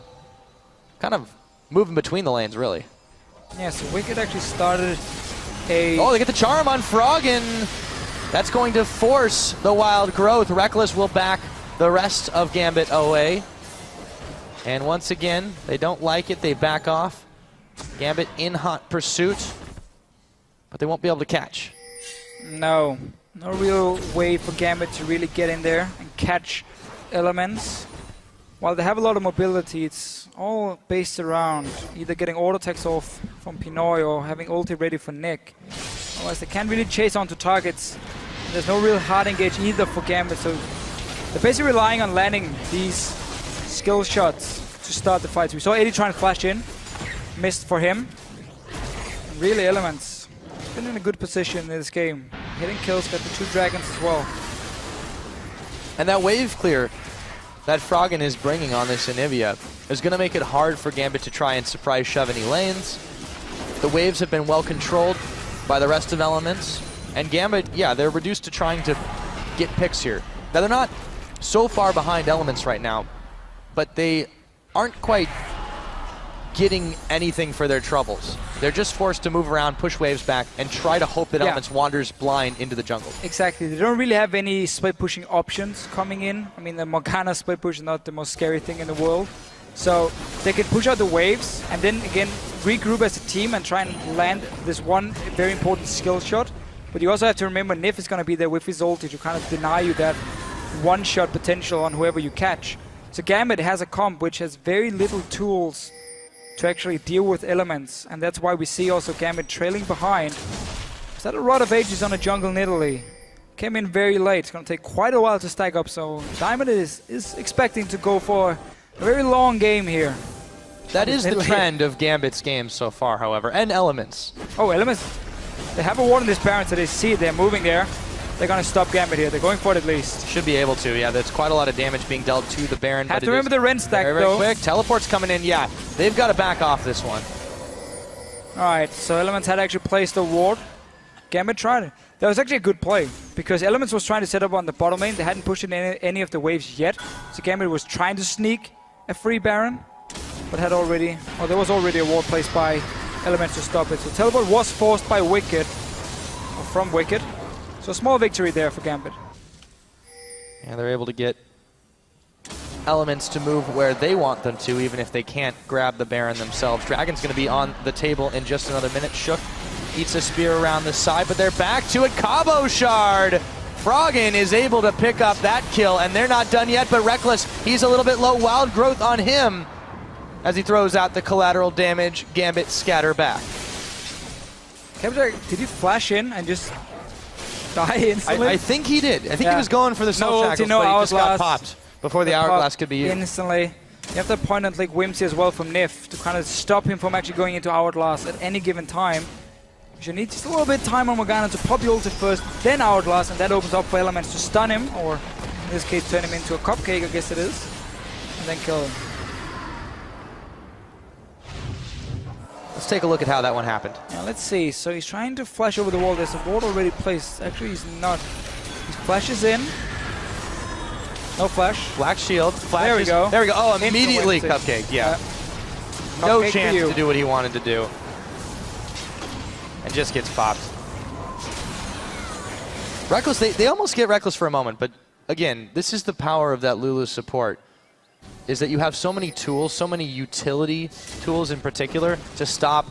Kind of moving between the lanes, really. Yeah, so Wicked actually started a... Oh, they get the charm on Froggen. That's going to force the wild growth. Reckless will back the rest of Gambit away. And once again, they don't like it. They back off. Gambit in hot pursuit, but they won't be able to catch. No real way for Gambit to really get in there and catch elements. While they have a lot of mobility, it's all based around either getting auto attacks off from Pinoy or having ulti ready for Nick. Otherwise, they can't really chase onto targets. There's no real hard engage either for Gambit, so they're basically relying on landing these skill shots to start the fights. We saw Eddie trying to flash in, missed for him. And really, Elements been in a good position in this game. Hitting kills, got the 2 dragons as well. And that wave clear that Froggen is bringing on this Anivia is going to make it hard for Gambit to try and surprise shove any lanes. The waves have been well controlled by the rest of Elements. And Gambit, yeah, they're reduced to trying to get picks here. Now, they're not so far behind Elements right now, but they aren't quite getting anything for their troubles. They're just forced to move around, push waves back, and try to hope that Elements wanders blind into the jungle. Exactly. They don't really have any split pushing options coming in. I mean, the Morgana split push is not the most scary thing in the world. So they can push out the waves and then again regroup as a team and try and land this one very important skill shot. But you also have to remember Nif is going to be there with his ulti to kind of deny you that one-shot potential on whoever you catch. So Gambit has a comp which has very little tools to actually deal with elements, and that's why we see also Gambit trailing behind. Is that a Rod of Ages on a jungle in Italy? Came in very late. It's going to take quite a while to stack up, so Diamond is expecting to go for a very long game here. That is the trend of Gambit's games so far, however, and Elements. Oh, Elements. They have a ward in this Baron, so they see it. They're moving there. They're going to stop Gambit here. They're going for it at least. Should be able to, yeah. There's quite a lot of damage being dealt to the Baron. Have to remember the Ren stack, very, very quick. Teleport's coming in, yeah. They've got to back off this one. Alright, so Elements had actually placed a ward. Gambit tried it. That was actually a good play, because Elements was trying to set up on the bottom lane. They hadn't pushed in any of the waves yet. So Gambit was trying to sneak a free Baron, but had already... Oh, there was already a ward placed by Elements to stop it. So teleport was forced by Wicked, or from Wicked. So small victory there for Gambit. Yeah, they're able to get Elements to move where they want them to, even if they can't grab the Baron themselves. Dragon's going to be on the table in just another minute. Shook eats a spear around the side, but they're back to it. Cabochard! Froggen is able to pick up that kill, and they're not done yet, but Reckless, he's a little bit low. Wild growth on him as he throws out the collateral damage. Gambit scatter back. Cabochard, did he flash in and just die instantly? I think he did. I think he was going for the soul shackles, but he just got popped before the hourglass could be used. Instantly. You have that point and click Whimsy as well from Nif to kind of stop him from actually going into hourglass at any given time. You need just a little bit of time on Morgana to pop your ulti first, then hourglass, and that opens up for Elements to stun him, or in this case turn him into a cupcake, I guess it is, and then kill him. Let's take a look at how that one happened. Yeah, let's see. So he's trying to flash over the wall. There's a ward already placed. Actually, he's not. He flashes in. No flash. Black shield. Flashes. There we go. There we go. Oh, immediately cupcake. Yeah. No Cupcake chance to do what he wanted to do. And just gets popped. Reckless, they almost get Reckless for a moment, but again, this is the power of that Lulu support, is that you have so many tools, so many utility tools in particular, to stop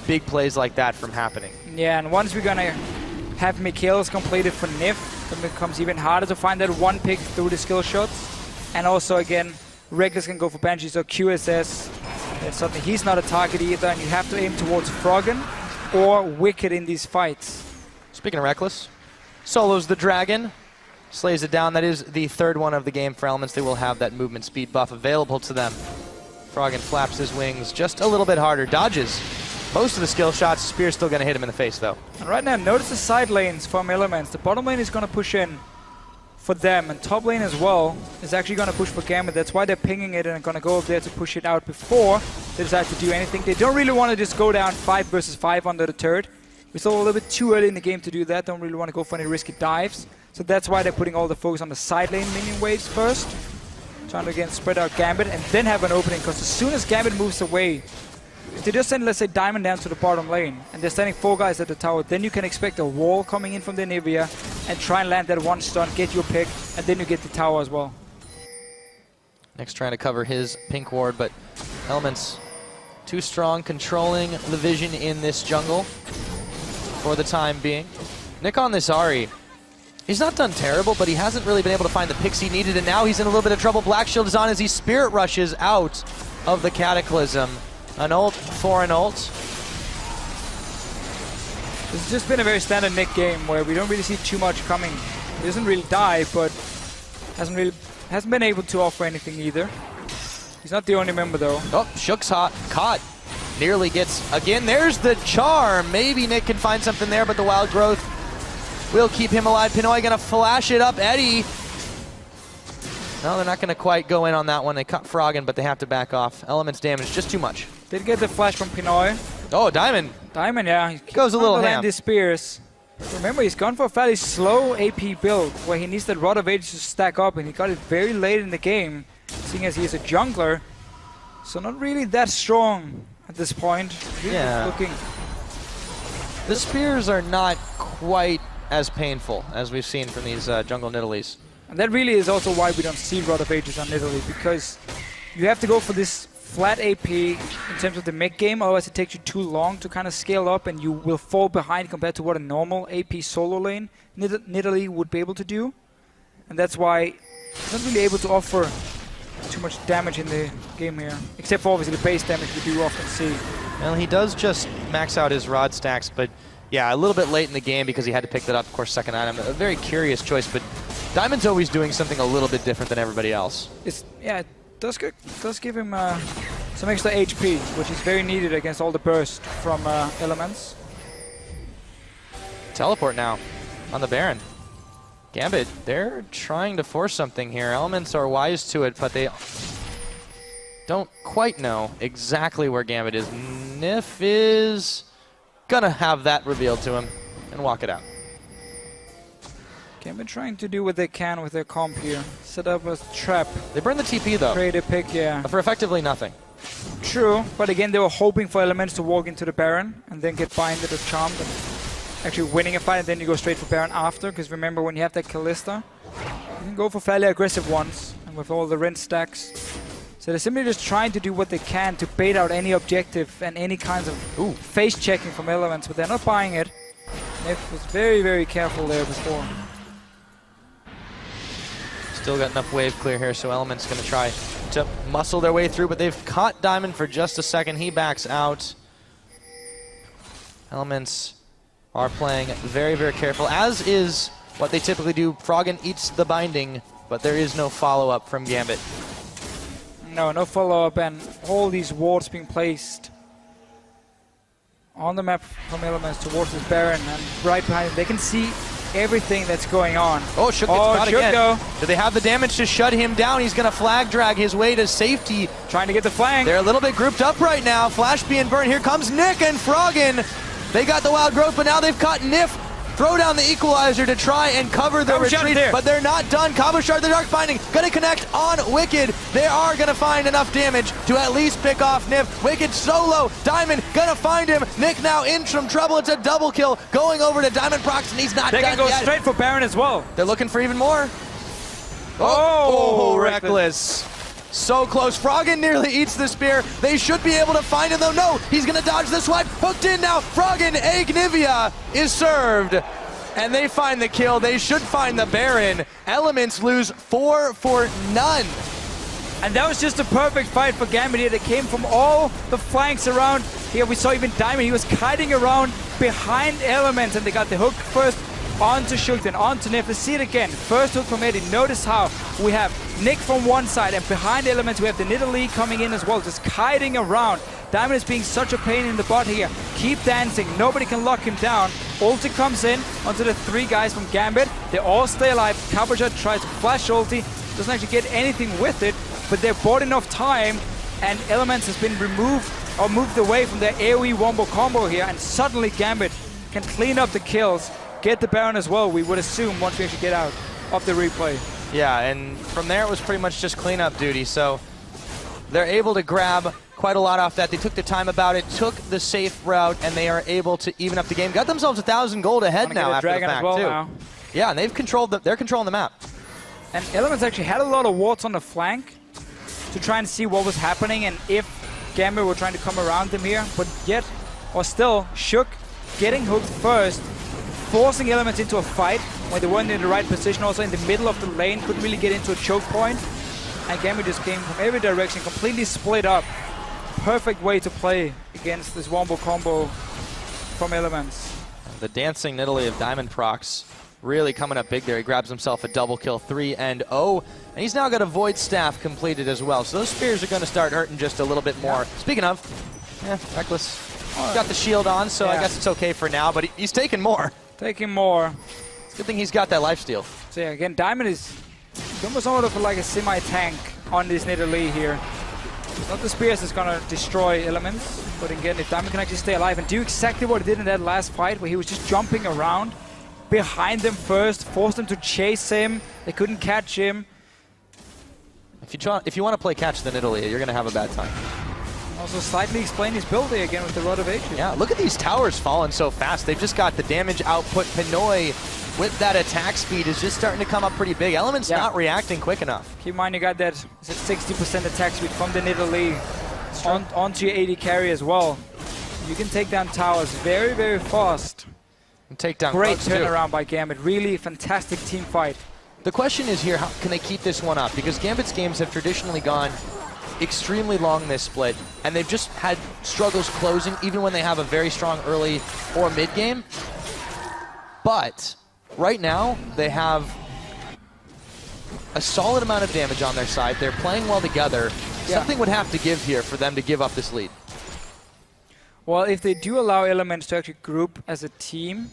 big plays like that from happening. Yeah, and once we're gonna have Mikhail's completed for Nif, it becomes even harder to find that one pick through the skill shots. And also, again, Reckless can go for Banshee, so QSS, then suddenly he's not a target either, and you have to aim towards Froggen or Wicked in these fights. Speaking of Reckless, solos the dragon, slays it down. That is the third one of the game for Elements. They will have that movement speed buff available to them. Froggen flaps his wings just a little bit harder, dodges most of the skill shots. Spear's still going to hit him in the face, though. And right now, notice the side lanes from Elements. The bottom lane is going to push in for them, and top lane as well is actually going to push for Gambit. That's why they're pinging it and going to go up there to push it out before they decide to do anything. They don't really want to just go down 5 versus 5 under the turret. We're still a little bit too early in the game to do that. Don't really want to go for any risky dives. So that's why they're putting all the focus on the side lane minion waves first. Trying to again spread out Gambit and then have an opening, because as soon as Gambit moves away, if they just send, let's say, Diamond down to the bottom lane and they're standing 4 guys at the tower, then you can expect a wall coming in from the Nivea and try and land that one stun, get your pick, and then you get the tower as well. Nick's trying to cover his pink ward, but Elements too strong, controlling the vision in this jungle for the time being. Nick on this Ahri, he's not done terrible, but he hasn't really been able to find the picks he needed, and now he's in a little bit of trouble. Black Shield is on as he Spirit Rushes out of the Cataclysm. An ult for an ult. This has just been a very standard Nick game where we don't really see too much coming. He doesn't really die, but hasn't been able to offer anything either. He's not the only member though. Oh, Shook's hot, caught. Nearly gets, again, there's the charm. Maybe Nick can find something there, but the Wild Growth will keep him alive. Pinoy gonna flash it up, Eddie. No, they're not gonna quite go in on that one. They cut Froggen, but they have to back off. Elements damage, just too much. Did get the flash from Pinoy. Oh, Diamond. Diamond, yeah. He goes a little ham. These spears. Remember, he's gone for a fairly slow AP build where he needs that Rod of Ages to stack up, and he got it very late in the game, seeing as he is a jungler. So not really that strong at this point. Really looking. The spears are not quite as painful as we've seen from these jungle Nidalees. And that really is also why we don't see Rod of Ages on Nidalee, because you have to go for this flat AP in terms of the mid game, otherwise it takes you too long to kind of scale up and you will fall behind compared to what a normal AP solo lane Nidalee would be able to do. And that's why he's not really able to offer too much damage in the game here, except for obviously the base damage we do often see. Well, he does just max out his rod stacks, but yeah, a little bit late in the game because he had to pick that up, of course, second item. A very curious choice, but Diamond's always doing something a little bit different than everybody else. It does give him some extra HP, which is very needed against all the burst from Elements. Teleport now on the Baron. Gambit, they're trying to force something here. Elements are wise to it, but they don't quite know exactly where Gambit is. Nif is gonna have that revealed to him and walk it out. Gambit trying to do what they can with their comp here. Set up a trap. They burn the TP though. Create a pick, yeah. For effectively nothing. True, but again they were hoping for Elements to walk into the Baron and then get binded or charmed and actually winning a fight, and then you go straight for Baron after, because remember when you have that Kalista, you can go for fairly aggressive ones, and with all the Rinse stacks. So they're simply just trying to do what they can to bait out any objective and any kinds of face checking from Elements, but they're not buying it. Nif was very, very careful there before. Still got enough wave clear here, so Element's going to try to muscle their way through, but they've caught Diamond for just a second. He backs out. Elements are playing very, very careful, as is what they typically do. Froggen eats the binding, but there is no follow-up from Gambit. No follow-up, and all these wards being placed on the map from Elements towards this Baron, and right behind them, they can see everything that's going on. Oh, Shook gets caught again. Do they have the damage to shut him down? He's going to flag drag his way to safety. Trying to get the flank. They're a little bit grouped up right now. Flash being burned. Here comes Nick and Froggen. They got the Wild Growth, but now they've caught Nif. Throw down the Equalizer to try and cover the retreat, but they're not done. Combo Shard, the Dark Binding, gonna connect on Wicked. They are gonna find enough damage to at least pick off Nif. Wicked solo, Diamond gonna find him. Nick now in some trouble. It's a double kill going over to Diamond Prox, and he's not done yet. They can go straight for Baron as well. They're looking for even more. Oh, Reckless. So close. Froggen nearly eats the spear. They should be able to find him though. No, he's gonna dodge the swipe. Hooked in now. Froggen, Nivea is served. And they find the kill. They should find the Baron. Elements lose 4 for none. And that was just a perfect fight for Gambit here. They came from all the flanks around. Here we saw even Diamond. He was kiting around behind Elements, and they got the hook first onto Shook, then onto Nif. Let's see it again. First hook from Eddie. Notice how we have Nick from one side, and behind Elements we have the Nidalee coming in as well, just kiting around. Diamond is being such a pain in the butt here. Keep dancing. Nobody can lock him down. Ulti comes in onto the 3 guys from Gambit. They all stay alive. Cabochard tries to flash ulti. Doesn't actually get anything with it, but they've bought enough time, and Elements has been removed or moved away from their AoE wombo combo here, and suddenly Gambit can clean up the kills, get the Baron as well, we would assume, once we actually get out of the replay. Yeah, and from there it was pretty much just cleanup duty, so they're able to grab quite a lot off that. They took the time about it, took the safe route, and they are able to even up the game. Got themselves 1,000 gold ahead now after the fact, too. Now. Yeah, and they're controlling the map. And Elements actually had a lot of wards on the flank to try and see what was happening and if Gambit were trying to come around them here, but yet, or still, Shook getting hooked first, forcing Elements into a fight when they weren't in the right position, also in the middle of the lane, couldn't really get into a choke point, and Gambit just came from every direction, completely split up. Perfect way to play against this wombo combo from Elements. The dancing Nidalee of Diamond Procs really coming up big there. He grabs himself a double kill, 3-0, and he's now got a Void Staff completed as well. So those spears are going to start hurting just a little bit more. Yeah. Speaking of, Reckless got the shield on, so I guess it's okay for now, but he's taking more. Taking more. It's a good thing he's got that lifesteal. So yeah, again, Diamond is almost sort of like a semi-tank on this Nidalee here. Not the spears that's gonna destroy Elements, but again, if Diamond can actually stay alive and do exactly what he did in that last fight, where he was just jumping around behind them first, forced them to chase him, they couldn't catch him. If you want to play catch the Nidalee, you're gonna have a bad time. Also slightly explain his build there again with the Rod of Ages. Yeah, look at these towers falling so fast. They've just got the damage output. Pinoy with that attack speed is just starting to come up pretty big. Elements not reacting quick enough. Keep in mind you got that 60% attack speed from the Nidalee onto your AD carry as well. You can take down towers very, very fast. And take down great turnaround by Gambit. Really fantastic team fight. The question is here, how can they keep this one up? Because Gambit's games have traditionally gone extremely long this split, and they've just had struggles closing even when they have a very strong early or mid game. But right now they have a solid amount of damage on their side. They're playing well together. Something would have to give here for them to give up this lead. Well, if they do allow Elements to actually group as a team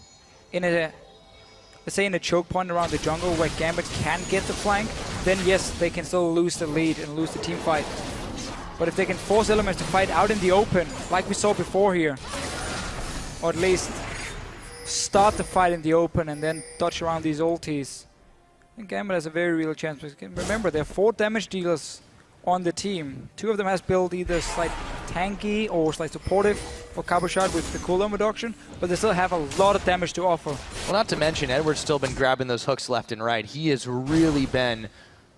in a, let's say in a choke point around the jungle where Gambit can get the flank, then yes, they can still lose the lead and lose the team fight. But if they can force Elements to fight out in the open, like we saw before here, or at least start the fight in the open and then dodge around these ultis, then Gambit has a very real chance. Remember, there are 4 damage dealers on the team. 2 of them has built either slight tanky or slight supportive for Cabochard with the cooldown reduction, but they still have a lot of damage to offer. Well, not to mention, Edward's still been grabbing those hooks left and right. He has really been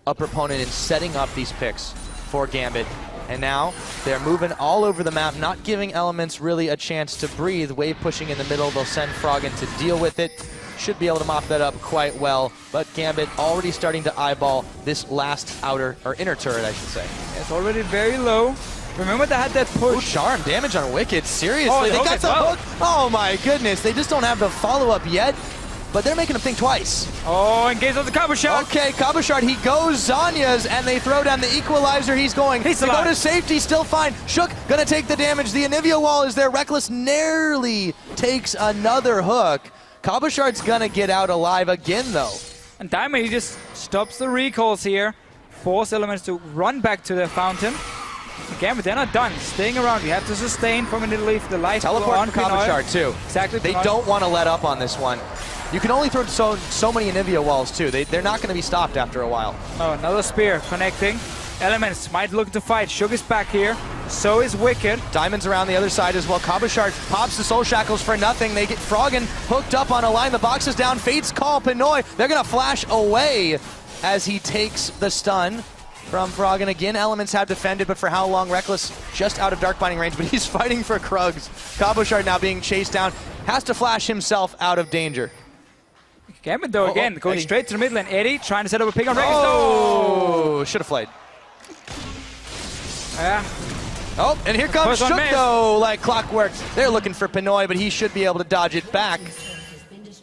a proponent in setting up these picks for Gambit. And now they're moving all over the map, not giving Elements really a chance to breathe. Wave pushing in the middle, they'll send Froggen to deal with it. Should be able to mop that up quite well, but Gambit already starting to eyeball this last outer, or inner turret, I should say. It's already very low. Remember they had that push. Oh, Charm, damage on Wicked, seriously. Oh, they got the well. hook. Oh my goodness, they just don't have the follow-up yet, but they're making him think twice. Oh, engage on the Cabochard. Okay, Cabochard, he goes Zanya's, and they throw down the equalizer. He's going. He's to alive. go to safety, still fine. Shook gonna take the damage. The Anivia wall is there. Reckless nearly takes another hook. Cabochard's gonna get out alive again, though. And Diamond, he just stops the recalls here. Force Elements to run back to their fountain. Again, but they're not done. Staying around, you have to sustain from a Nidalee for the life. Teleport for Cabochard, too. Exactly. They don't want to let up on this one. You can only throw so many Anivia walls, too. They're not going to be stopped after a while. Oh, another spear connecting. Elements might look to fight. Shook is back here. So is Wicked. Diamond's around the other side as well. Cabochard pops the Soul Shackles for nothing. They get Froggen hooked up on a line. The box is down. Fate's call. Pinoy, they're going to flash away as he takes the stun from Froggen. Again, Elements have defended, but for how long? Reckless just out of Dark Binding range, but he's fighting for Krugs. Cabochard now being chased down. Has to flash himself out of danger. Gambit, though, again, going Eddie. straight to the middle, and Eddie trying to set up a pick on Reckless. Oh, should have flayed. Yeah. Oh, and here comes First one Shook, missed. though, like clockwork. They're looking for Pinoy, but he should be able to dodge it back.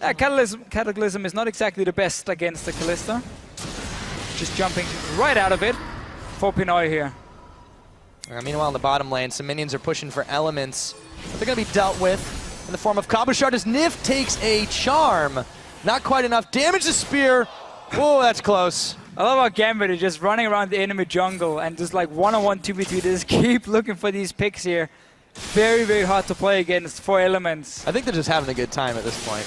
Cataclysm is not exactly the best against the Kalista. Just jumping right out of it for Pinoy here. Meanwhile, in the bottom lane, some minions are pushing for Elements, but they're going to be dealt with in the form of Cabochard as Nif takes a charm. Not quite enough damage. The spear. Whoa, that's close. I love how Gambit is just running around the enemy jungle and just like one-on-one 2v2. They just keep looking for these picks here. very, very hard to play against for Elements. I think they're just having a good time at this point.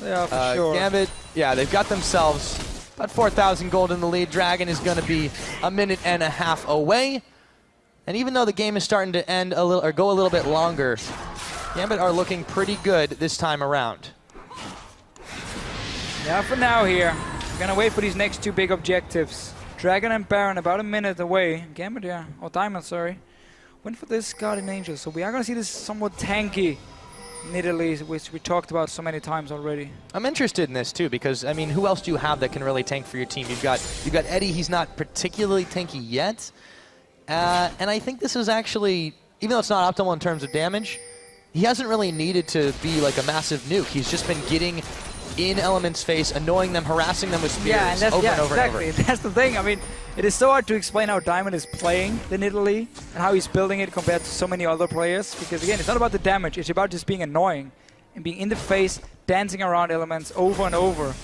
Yeah, for sure. Gambit, yeah, they've got themselves about 4,000 gold in the lead. Dragon is going to be a minute and a half away. And even though the game is starting to end a little or go a little bit longer, Gambit are looking pretty good this time around. Yeah, for now here. We're going to wait for these next two big objectives. Dragon and Baron about a minute away. Gambit, yeah. Oh, Diamond, sorry. Went for this Guardian Angel. So we are going to see this somewhat tanky Nidalee, which we talked about so many times already. I'm interested in this too because, I mean, who else do you have that can really tank for your team? You've got Eddie. He's not particularly tanky yet. And I think this is actually, even though it's not optimal in terms of damage, he hasn't really needed to be like a massive nuke. He's just been getting in Element's face, annoying them, harassing them with spears over and over and over. That's the thing. I mean, it is so hard to explain how Diamond is playing the Nidalee and how he's building it compared to so many other players. Because again, it's not about the damage. It's about just being annoying and being in the face, dancing around Elements over and over.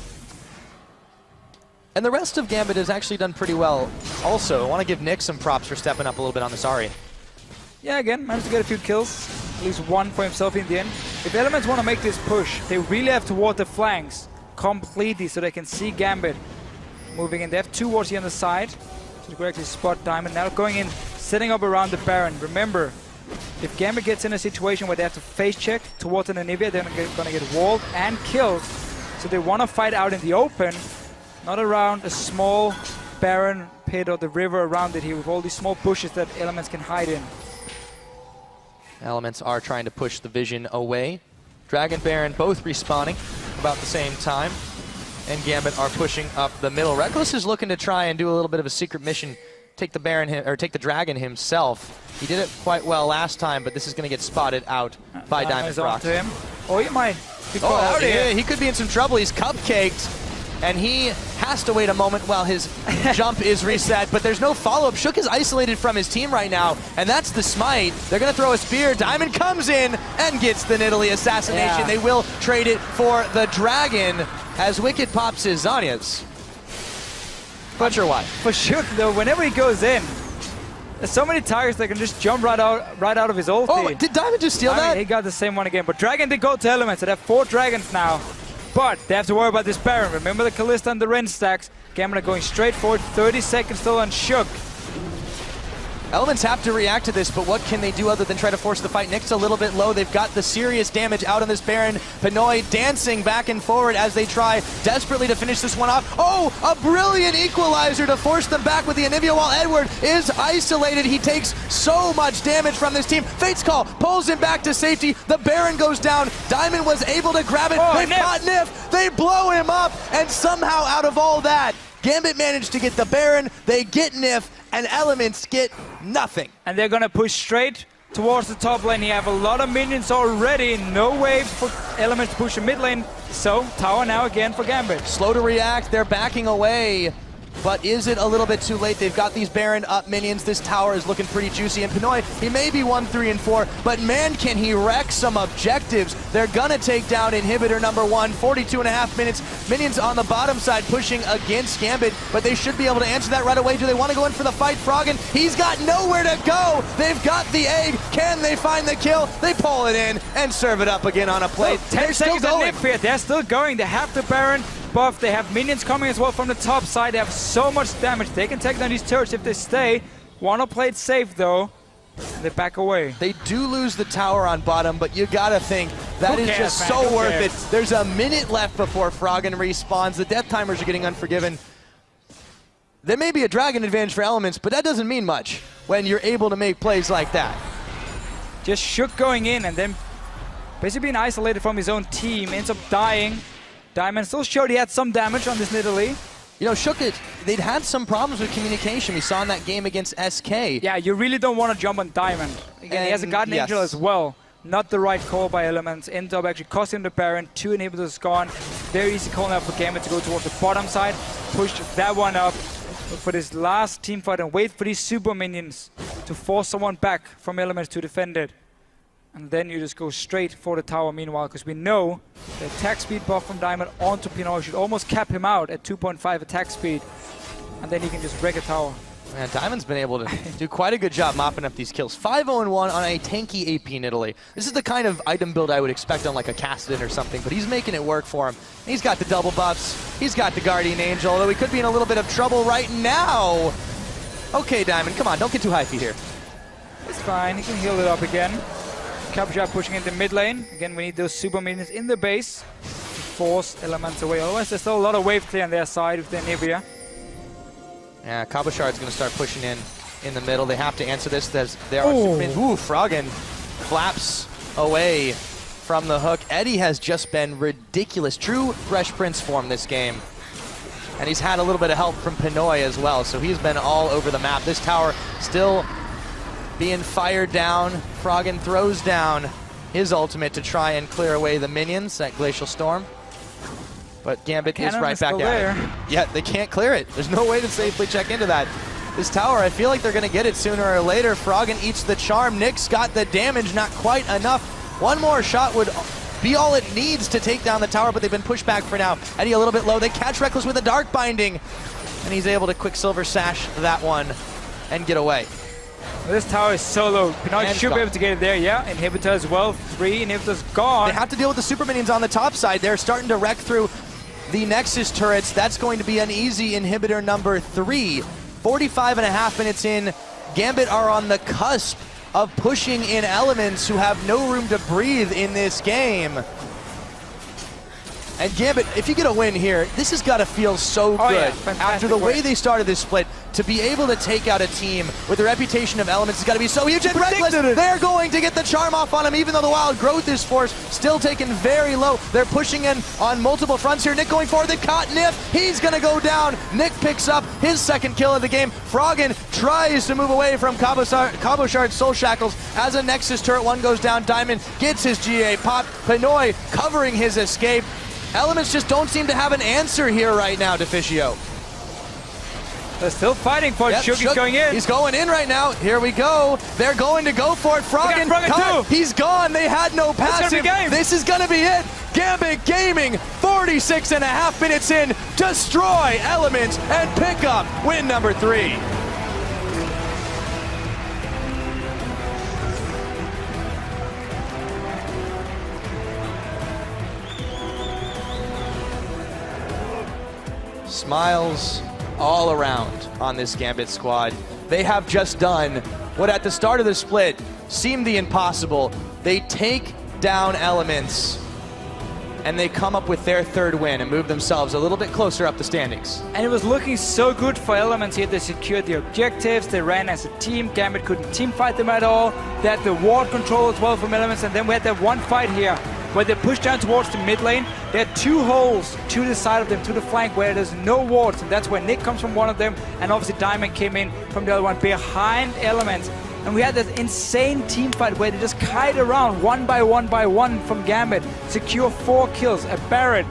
And the rest of Gambit has actually done pretty well also. I want to give Nick some props for stepping up a little bit on this Ahri. Yeah, again, managed to get a few kills. At least one for himself in the end. If Elements want to make this push, they really have to ward the flanks completely so they can see Gambit moving in. They have two wards here on the side to correctly spot Diamond. Now going in, setting up around the Baron. Remember, if Gambit gets in a situation where they have to face check towards an Anivia, they're going to get walled and killed. So they want to fight out in the open, not around a small Baron pit or the river around it here with all these small bushes that Elements can hide in. Elements are trying to push the vision away. Dragon Baron both respawning about the same time. And Gambit are pushing up the middle. Reckless is looking to try and do a little bit of a secret mission, take the Baron or take the Dragon himself. He did it quite well last time, but this is going to get spotted out by Diamond Frox. To him. Oh, he might be caught out yeah, here. He could be in some trouble. He's cupcaked. And he has to wait a moment while his jump is reset, but there's no follow-up. Shook is isolated from his team right now, and that's the smite. They're going to throw a spear. Diamond comes in and gets the Nidalee assassination. Yeah. They will trade it for the Dragon as Wicked pops his Zanyas. Not sure why. For Shook, though, whenever he goes in, there's so many targets that can just jump right out of his ulti. Oh, did Diamond just steal that? He got the same one again, but Dragon did go to Elements. They have 4 Dragons now. But they have to worry about this Baron. Remember the Kalista and the Ren stacks. Gambit going straight forward. 30 seconds still on Shook. Elements have to react to this, but what can they do other than try to force the fight? Nick's a little bit low. They've got the serious damage out on this Baron. Pinoy dancing back and forward as they try desperately to finish this one off. Oh, a brilliant equalizer to force them back with the Anivia while Edward is isolated. He takes so much damage from this team. Fate's Call pulls him back to safety. The Baron goes down. Diamond was able to grab it. Oh, They've caught Nif. They blow him up. And somehow out of all that, Gambit managed to get the Baron. They get Nif. And Elements get nothing. And they're going to push straight towards the top lane. You have a lot of minions already. No way for Elements to push the mid lane. So, tower now again for Gambit. Slow to react. They're backing away. But is it a little bit too late? They've got these Baron up minions. This tower is looking pretty juicy. And Pinoy, he may be 1, 3, and 4, but man, can he wreck some objectives. They're gonna take down inhibitor number 1. 42.5 minutes. Minions on the bottom side pushing against Gambit, but they should be able to answer that right away. Do they want to go in for the fight? Froggen, he's got nowhere to go. They've got the egg. Can they find the kill? They pull it in and serve it up again on a plate. So 10 seconds on Nip here. They're still going. They have the Baron buff. They have minions coming as well from the top side. They have so much damage. They can take down these turrets if they stay. Want to play it safe though. They back away. They do lose the tower on bottom, but you gotta think that is just so worth it. There's a minute left before Froggen respawns. The death timers are getting unforgiven. There may be a Dragon advantage for Elements, but that doesn't mean much when you're able to make plays like that. Just Shook going in and then basically being isolated from his own team. Ends up dying. Diamond still showed he had some damage on this Nidalee. You know, Shook it. They'd had some problems with communication. We saw in that game against SK. Yeah, you really don't want to jump on Diamond. Again, he has a Guardian Angel as well. Not the right call by Elements. Ends up actually costing the Baron. 2 inhibitors gone. Very easy call now for Gambit to go towards the bottom side. Push that one up. Look for this last team fight and wait for these super minions to force someone back from Elements to defend it. And then you just go straight for the tower meanwhile, because we know the attack speed buff from Diamond onto Pinoy should almost cap him out at 2.5 attack speed. And then he can just wreck a tower. Man, Diamond's been able to do quite a good job mopping up these kills. 5-0-1 on a tanky AP Nidalee. This is the kind of item build I would expect on like a Kassadin or something, but he's making it work for him. He's got the double buffs. He's got the Guardian Angel, although he could be in a little bit of trouble right now. Okay, Diamond, come on, don't get too hypey here. It's fine, he can heal it up again. Cabochard pushing into mid lane. Again, we need those super minions in the base to force elements away. Otherwise, there's still a lot of wave clear on their side with the Anivia. Yeah, Cabochard's going to start pushing in the middle. They have to answer this. There are super minions. Ooh, Froggen flaps away from the hook. Eddie has just been ridiculous. True Fresh Prince form this game. And he's had a little bit of help from Pinoy as well, so he's been all over the map. This tower still being fired down. Froggen throws down his ultimate to try and clear away the minions, that Glacial Storm. But Gambit is right back at it. Yeah, they can't clear it. There's no way to safely check into that. This tower, I feel like they're going to get it sooner or later. Froggen eats the charm. Nick's got the damage, not quite enough. One more shot would be all it needs to take down the tower, but they've been pushed back for now. Eddie a little bit low. They catch Reckless with a Dark Binding, and he's able to Quicksilver Sash that one and get away. This tower is so low. Pinoy should be able to get it there. Yeah, inhibitor as well. 3 inhibitors gone. They have to deal with the super minions on the top side. They're starting to wreck through the Nexus turrets. That's going to be an easy inhibitor number 3. 45.5 minutes in. Gambit are on the cusp of pushing in elements who have no room to breathe in this game. And Gambit, if you get a win here, this has got to feel so good. After the way they started this split, to be able to take out a team with the reputation of elements has got to be so huge. And Reckless, they're going to get the charm off on him, even though the Wild Growth is forced, still taken very low. They're pushing in on multiple fronts here. Nick going forward, they've caught Nif. He's going to go down. Nick picks up his second kill of the game. Froggen tries to move away from Cabochard's Soul Shackles as a Nexus turret. One goes down. Diamond gets his GA pop. Pinoy covering his escape. Elements just don't seem to have an answer here right now, Deficio. They're still fighting for it. Shook is going in. He's going in right now. Here we go. They're going to go for it. Froggen, he's gone. They had no passive. This is going to be it. Gambit Gaming, 46.5 minutes in. Destroy Elements and pick up win number 3. Smiles all around on this Gambit squad. They have just done what at the start of the split seemed the impossible. They take down Elements and they come up with their 3rd win and move themselves a little bit closer up the standings. And it was looking so good for Elements here. They secured the objectives, they ran as a team. Gambit couldn't team fight them at all. They had the ward control as well from Elements, and then we had that one fight here where they pushed down towards the mid lane. There are 2 holes to the side of them, to the flank, where there's no wards, and that's where Nick comes from one of them, and obviously Diamond came in from the other one behind Elements. And we had this insane team fight where they just kite around one by one from Gambit, secure 4 kills, a Baron,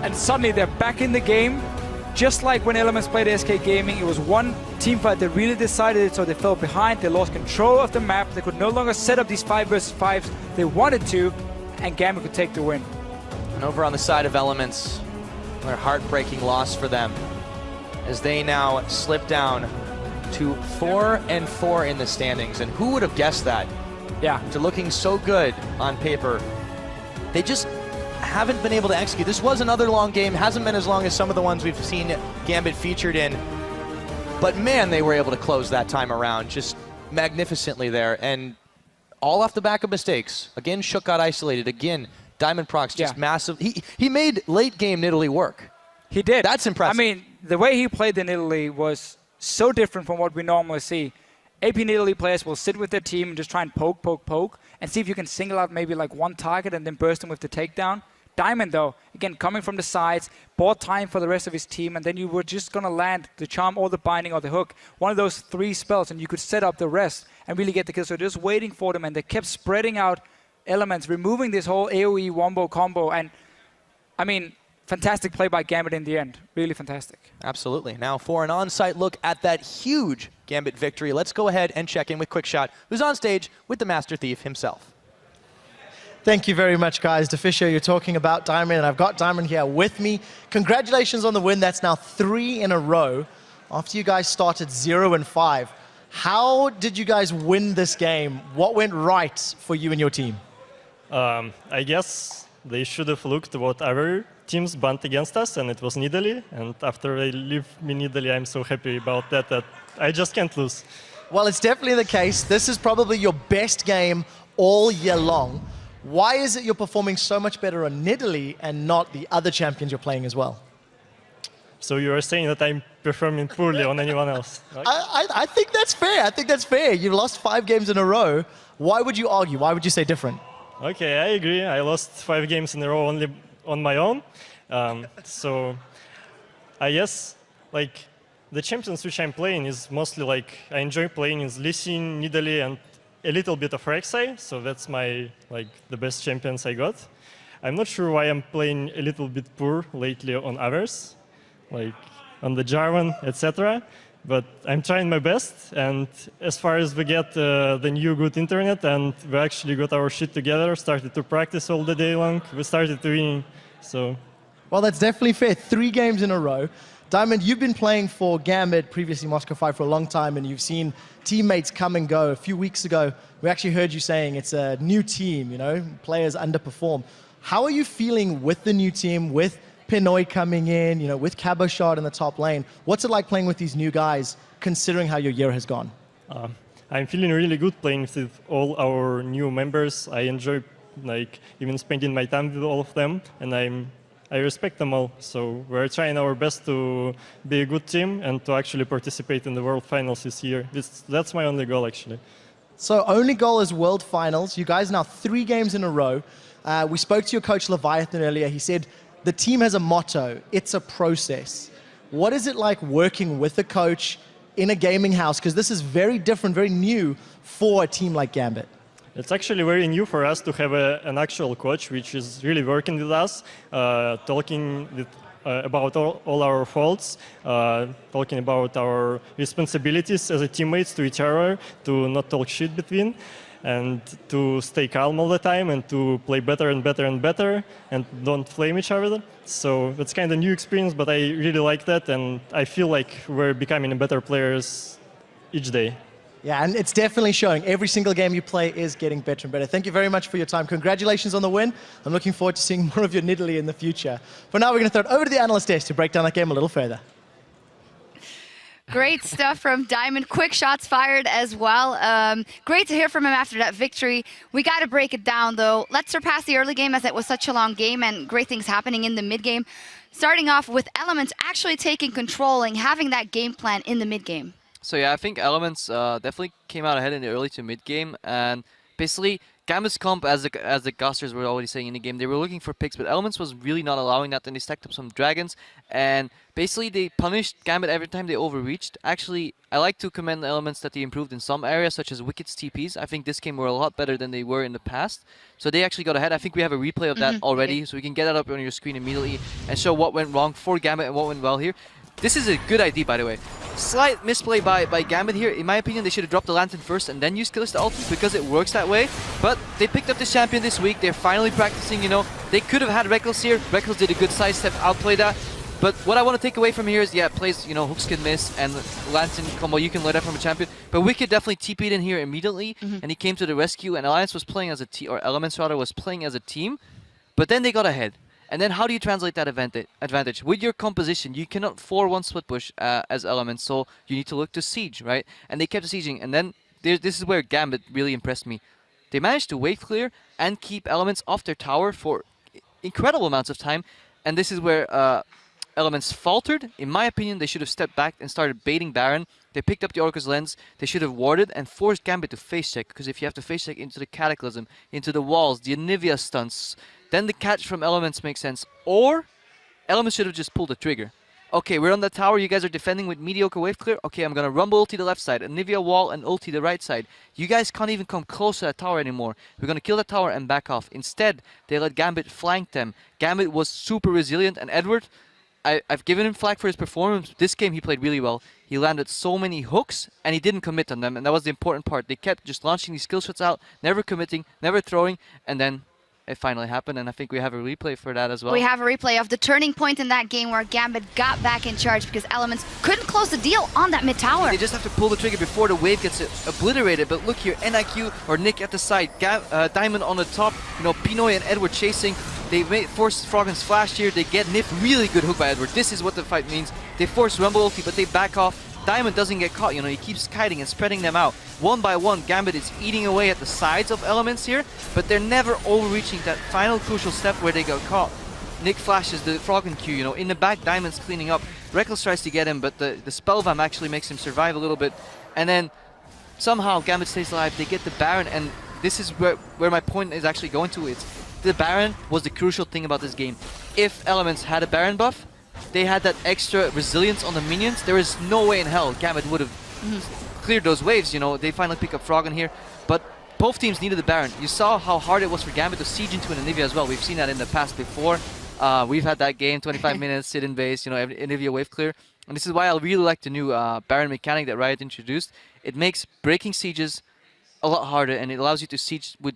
and suddenly they're back in the game. Just like when Elements played SK Gaming, it was one team fight that really decided it, so they fell behind, they lost control of the map, they could no longer set up these 5 versus 5s they wanted to, and Gambit could take the win. And over on the side of Elements, another heartbreaking loss for them, as they now slip down to 4-4 in the standings. And who would have guessed that? Yeah. To looking so good on paper. They just haven't been able to execute. This was another long game, hasn't been as long as some of the ones we've seen Gambit featured in. But man, they were able to close that time around just magnificently there. And all off the back of mistakes. Again, Shook got isolated. Again, Diamond Procs just massive. He made late game Nidalee work. He did. That's impressive. I mean, the way he played the Nidalee was so different from what we normally see. AP Nidalee players will sit with their team and just try and poke, and see if you can single out maybe like one target and then burst them with the takedown. Diamond, though, again, coming from the sides, bought time for the rest of his team, and then you were just going to land the charm or the binding or the hook, one of those 3 spells, and you could set up the rest and really get the kill. So just waiting for them, and they kept spreading out Elements, removing this whole AoE wombo combo, and I mean, fantastic play by Gambit in the end. Really fantastic. Absolutely. Now for an on-site look at that huge Gambit victory, let's go ahead and check in with Quickshot, who's on stage with the Master Thief himself. Thank you very much, guys. Deficio, you're talking about Diamond, and I've got Diamond here with me. Congratulations on the win. That's now 3 in a row. after you guys started 0-5, how did you guys win this game? What went right for you and your team? I guess they should have looked what other teams banned against us, and it was Nidalee. And after they leave me Nidalee, I'm so happy about that that I just can't lose. Well, it's definitely the case. This is probably your best game all year long. Why is it you're performing so much better on Nidalee and not the other champions you're playing as well? So you are saying that I'm performing poorly on anyone else? Right? I think that's fair. I think that's fair. You've lost 5 games in a row. Why would you argue? Why would you say different? Okay, I agree. I lost 5 games in a row only on my own. So I guess like the champions which I'm playing is mostly like I enjoy playing is Lee Sin, Nidalee, and a little bit of Rek'Sai. So that's my like the best champions I got. I'm not sure why I'm playing a little bit poor lately on others, like on the Jarvan, etc. But I'm trying my best, and as far as we get the new good internet and we actually got our shit together, started to practice all the day long, we started to win. So, well, that's definitely fair. 3 games in a row. Diamond, you've been playing for Gambit, previously Moscow 5, for a long time, and you've seen teammates come and go. A few weeks ago, we actually heard you saying it's a new team, you know, players underperform. How are you feeling with the new team, with Pinoy coming in, you know, with Cabochard in the top lane? What's it like playing with these new guys, considering how your year has gone? I'm feeling really good playing with all our new members. I enjoy like even spending my time with all of them, and I respect them all. So we're trying our best to be a good team and to actually participate in the World Finals this year. That's my only goal, actually. So only goal is World Finals. You guys now 3 games in a row. We spoke to your coach Leviathan earlier. He said the team has a motto. It's a process. What is it like working with a coach in a gaming house? Because this is very different, very new for a team like Gambit. It's actually very new for us to have an actual coach which is really working with us, talking about all our faults, talking about our responsibilities as a teammates to each other, to not talk shit between, and to stay calm all the time and to play better and better and better and don't flame each other. So it's kind of new experience, but I really like that, and I feel like we're becoming better players each day. Yeah, and it's definitely showing. Every single game you play is getting better and better. Thank you very much for your time. Congratulations on the win. I'm looking forward to seeing more of your Nidalee in the future. For now, we're going to throw it over to the analyst desk to break down that game a little further. Great stuff from Diamond. Quick shots fired as well. Great to hear from him after that victory. We got to break it down, though. Let's surpass the early game as it was such a long game and great things happening in the mid game. Starting off with Elements actually taking control and having that game plan in the mid game. So yeah, I think Elements definitely came out ahead in the early to mid game, and basically Gambit's comp, as the casters were already saying in the game, they were looking for picks, but Elements was really not allowing that, and they stacked up some dragons, and basically they punished Gambit every time they overreached. Actually, I like to commend the Elements that they improved in some areas, such as Wicked's TPs. I think this game were a lot better than they were in the past, so they actually got ahead. I think we have a replay of that already, so we can get that up on your screen immediately and show what went wrong for Gambit and what went well here. This is a good idea, by the way. Slight misplay by Gambit here. In my opinion, they should have dropped the Lantern first and then used Kalista ulti because it works that way. But they picked up this champion this week. They're finally practicing, you know. They could have had Reckless here. Reckless did a good sidestep, outplay that. But what I want to take away from here is, yeah, plays, you know, hooks can miss and Lantern combo, you can learn that from a champion. But Wicked definitely TP'd in here immediately and he came to the rescue, and Alliance was playing as a team, or Elements rather was playing as a team. But then they got ahead. And then how do you translate that advantage? With your composition, you cannot 4-1 split push as Elements, so you need to look to siege, right? And they kept sieging, and then this is where Gambit really impressed me. They managed to wave clear and keep Elements off their tower for incredible amounts of time, and this is where Elements faltered. In my opinion, they should have stepped back and started baiting Baron. They picked up the Oracle's Lens, they should have warded and forced Gambit to face check, because if you have to face check into the Cataclysm, into the walls, the Anivia stunts, then the catch from Elements makes sense. Or Elements should have just pulled the trigger. Okay, we're on the tower, you guys are defending with mediocre wave clear. Okay, I'm gonna Rumble ulti the left side, Anivia wall and ulti the right side. You guys can't even come close to that tower anymore. We're gonna kill that tower and back off. Instead, they let Gambit flank them. Gambit was super resilient, and Edward, I've given him flag for his performance. This game he played really well. He landed so many hooks and he didn't commit on them, and that was the important part. They kept just launching these skill shots out, never committing, never throwing, and then it finally happened, and I think we have a replay for that as well. We have a replay of the turning point in that game where Gambit got back in charge because Elements couldn't close the deal on that mid tower. They just have to pull the trigger before the wave gets obliterated. But look here, NIQ or Nick at the side, Diamond on the top, you know, Pinoy and Edward chasing. They force Froggen's flash here. They get Nif, really good hook by Edward. This is what the fight means. They force Rumble ulti, but they back off. Diamond doesn't get caught, you know, he keeps kiting and spreading them out. One by one, Gambit is eating away at the sides of Elements here, but they're never overreaching that final crucial step where they got caught. Nick flashes the Froggen Q, you know, in the back, Diamond's cleaning up. Reckless tries to get him, but the Spellvam actually makes him survive a little bit. And then somehow Gambit stays alive, they get the Baron, and this is where my point is actually going to. It's the Baron was the crucial thing about this game. If Elements had a Baron buff, they had that extra resilience on the minions. There is no way in hell Gambit would have cleared those waves, you know. They finally pick up Froggen here, but both teams needed the Baron. You saw how hard it was for Gambit to siege into an Anivia as well. We've seen that in the past before. We've had that game, 25 minutes, sit in base, you know, Anivia wave clear. And this is why I really like the new Baron mechanic that Riot introduced. It makes breaking sieges a lot harder, and it allows you to siege with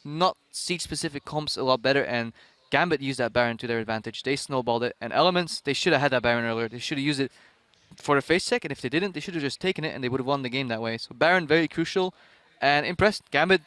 not siege-specific comps a lot better, and Gambit used that Baron to their advantage. They snowballed it, and Elements, they should have had that Baron earlier. They should have used it for a face check, and if they didn't, they should have just taken it, and they would have won the game that way. So Baron, very crucial, and impressed. Gambit,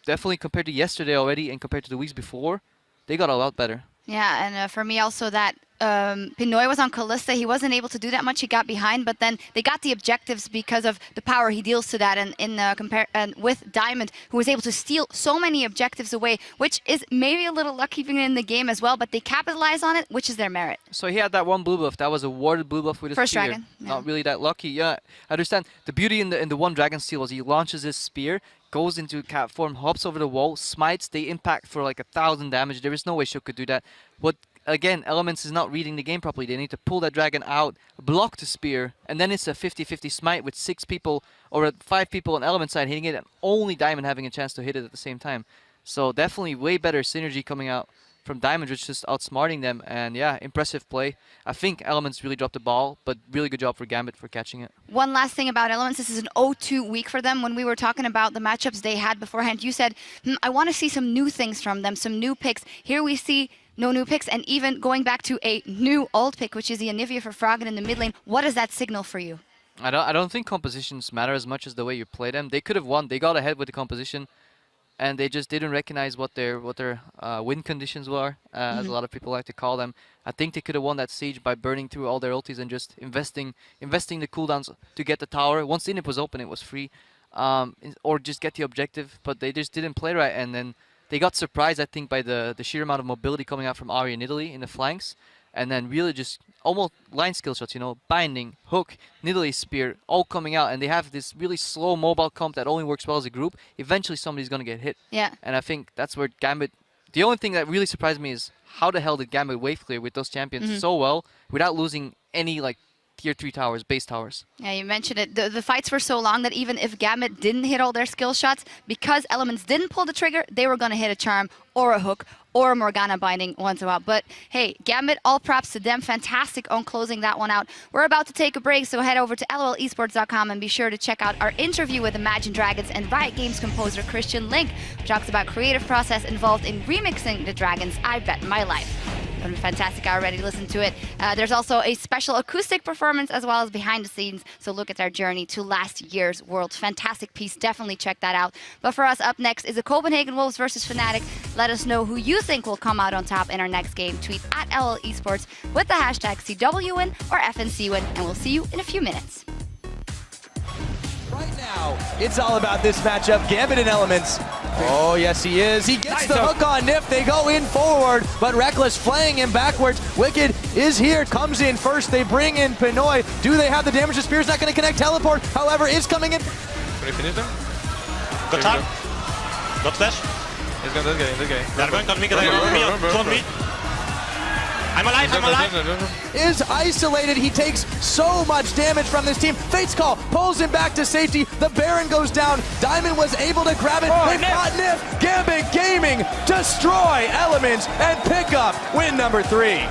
definitely compared to yesterday already, and compared to the weeks before, they got a lot better. Yeah, and for me also that Pinoy was on Kalista. He wasn't able to do that much. He got behind, but then they got the objectives because of the power he deals to that. And with Diamond, who was able to steal so many objectives away, which is maybe a little luck even in the game as well, but they capitalize on it, which is their merit. So he had that one blue buff. That was a warded blue buff with his First spear. dragon. Yeah. Not really that lucky. Yeah, I understand. The beauty in the one dragon steal was he launches his spear, goes into cat form, hops over the wall, smites. They impact for like 1,000 damage. There is no way Shook could do that. What again, Elements is not reading the game properly. They need to pull that dragon out, block the spear, and then it's a 50-50 smite with 6 people or 5 people on Element side hitting it, and only Diamond having a chance to hit it at the same time. So definitely way better synergy coming out from Diamond, which is just outsmarting them. And yeah, impressive play. I think Elements really dropped the ball, but really good job for Gambit for catching it. One last thing about Elements, this is an 0-2 week for them. When we were talking about the matchups they had beforehand, you said, I want to see some new things from them, some new picks. Here we see no new picks, and even going back to a new old pick, which is the Anivia for Froggen in the mid lane. What does that signal for you? I don't think compositions matter as much as the way you play them. They could have won. They got ahead with the composition, and they just didn't recognize what their win conditions were, as a lot of people like to call them. I think they could have won that siege by burning through all their ultis and just investing the cooldowns to get the tower. Once the inhib was open, it was free, or just get the objective. But they just didn't play right, and then they got surprised, I think, by the sheer amount of mobility coming out from Ahri and Nidalee in the flanks, and then really just almost line skill shots, you know, binding, hook, Nidalee spear, all coming out, and they have this really slow mobile comp that only works well as a group. Eventually somebody's going to get hit. Yeah. And I think that's where Gambit, the only thing that really surprised me is how the hell did Gambit wave clear with those champions so well without losing any like tier 3 towers, base towers. Yeah, you mentioned it. The fights were so long that even if Gambit didn't hit all their skill shots, because Elements didn't pull the trigger, they were going to hit a charm or a hook or a Morgana binding once in a while. But hey, Gambit, all props to them. Fantastic on closing that one out. We're about to take a break, so head over to lolesports.com and be sure to check out our interview with Imagine Dragons and Riot Games composer Christian Link, who talks about creative process involved in remixing the Dragons I Bet My Life. It's been fantastic. I already listened to it. There's also a special acoustic performance as well as behind the scenes. So look at their journey to last year's Worlds. Fantastic piece. Definitely check that out. But for us, up next is a Copenhagen Wolves versus Fnatic. Let us know who you think will come out on top in our next game. Tweet at @LLEsports with the hashtag CWWin or FNCWin, and we'll see you in a few minutes. Right now, it's all about this matchup. Gambit and Elements. Oh, yes, he is. He gets the hook on Nif. They go in forward, but Reckless flaying him backwards. Wicked is here, comes in first. They bring in Pinoy. Do they have the damage? The spear's not going to connect. Teleport, however, is coming in. Can we finish them? Got time. Got flash. He's going this guy. They're going on me, on me. I'm alive, I'm alive. Is isolated. He takes so much damage from this team. Fate's Call pulls him back to safety. The Baron goes down. Diamond was able to grab it. They've got Nif. Gambit Gaming destroy Elements and pick up win number 3.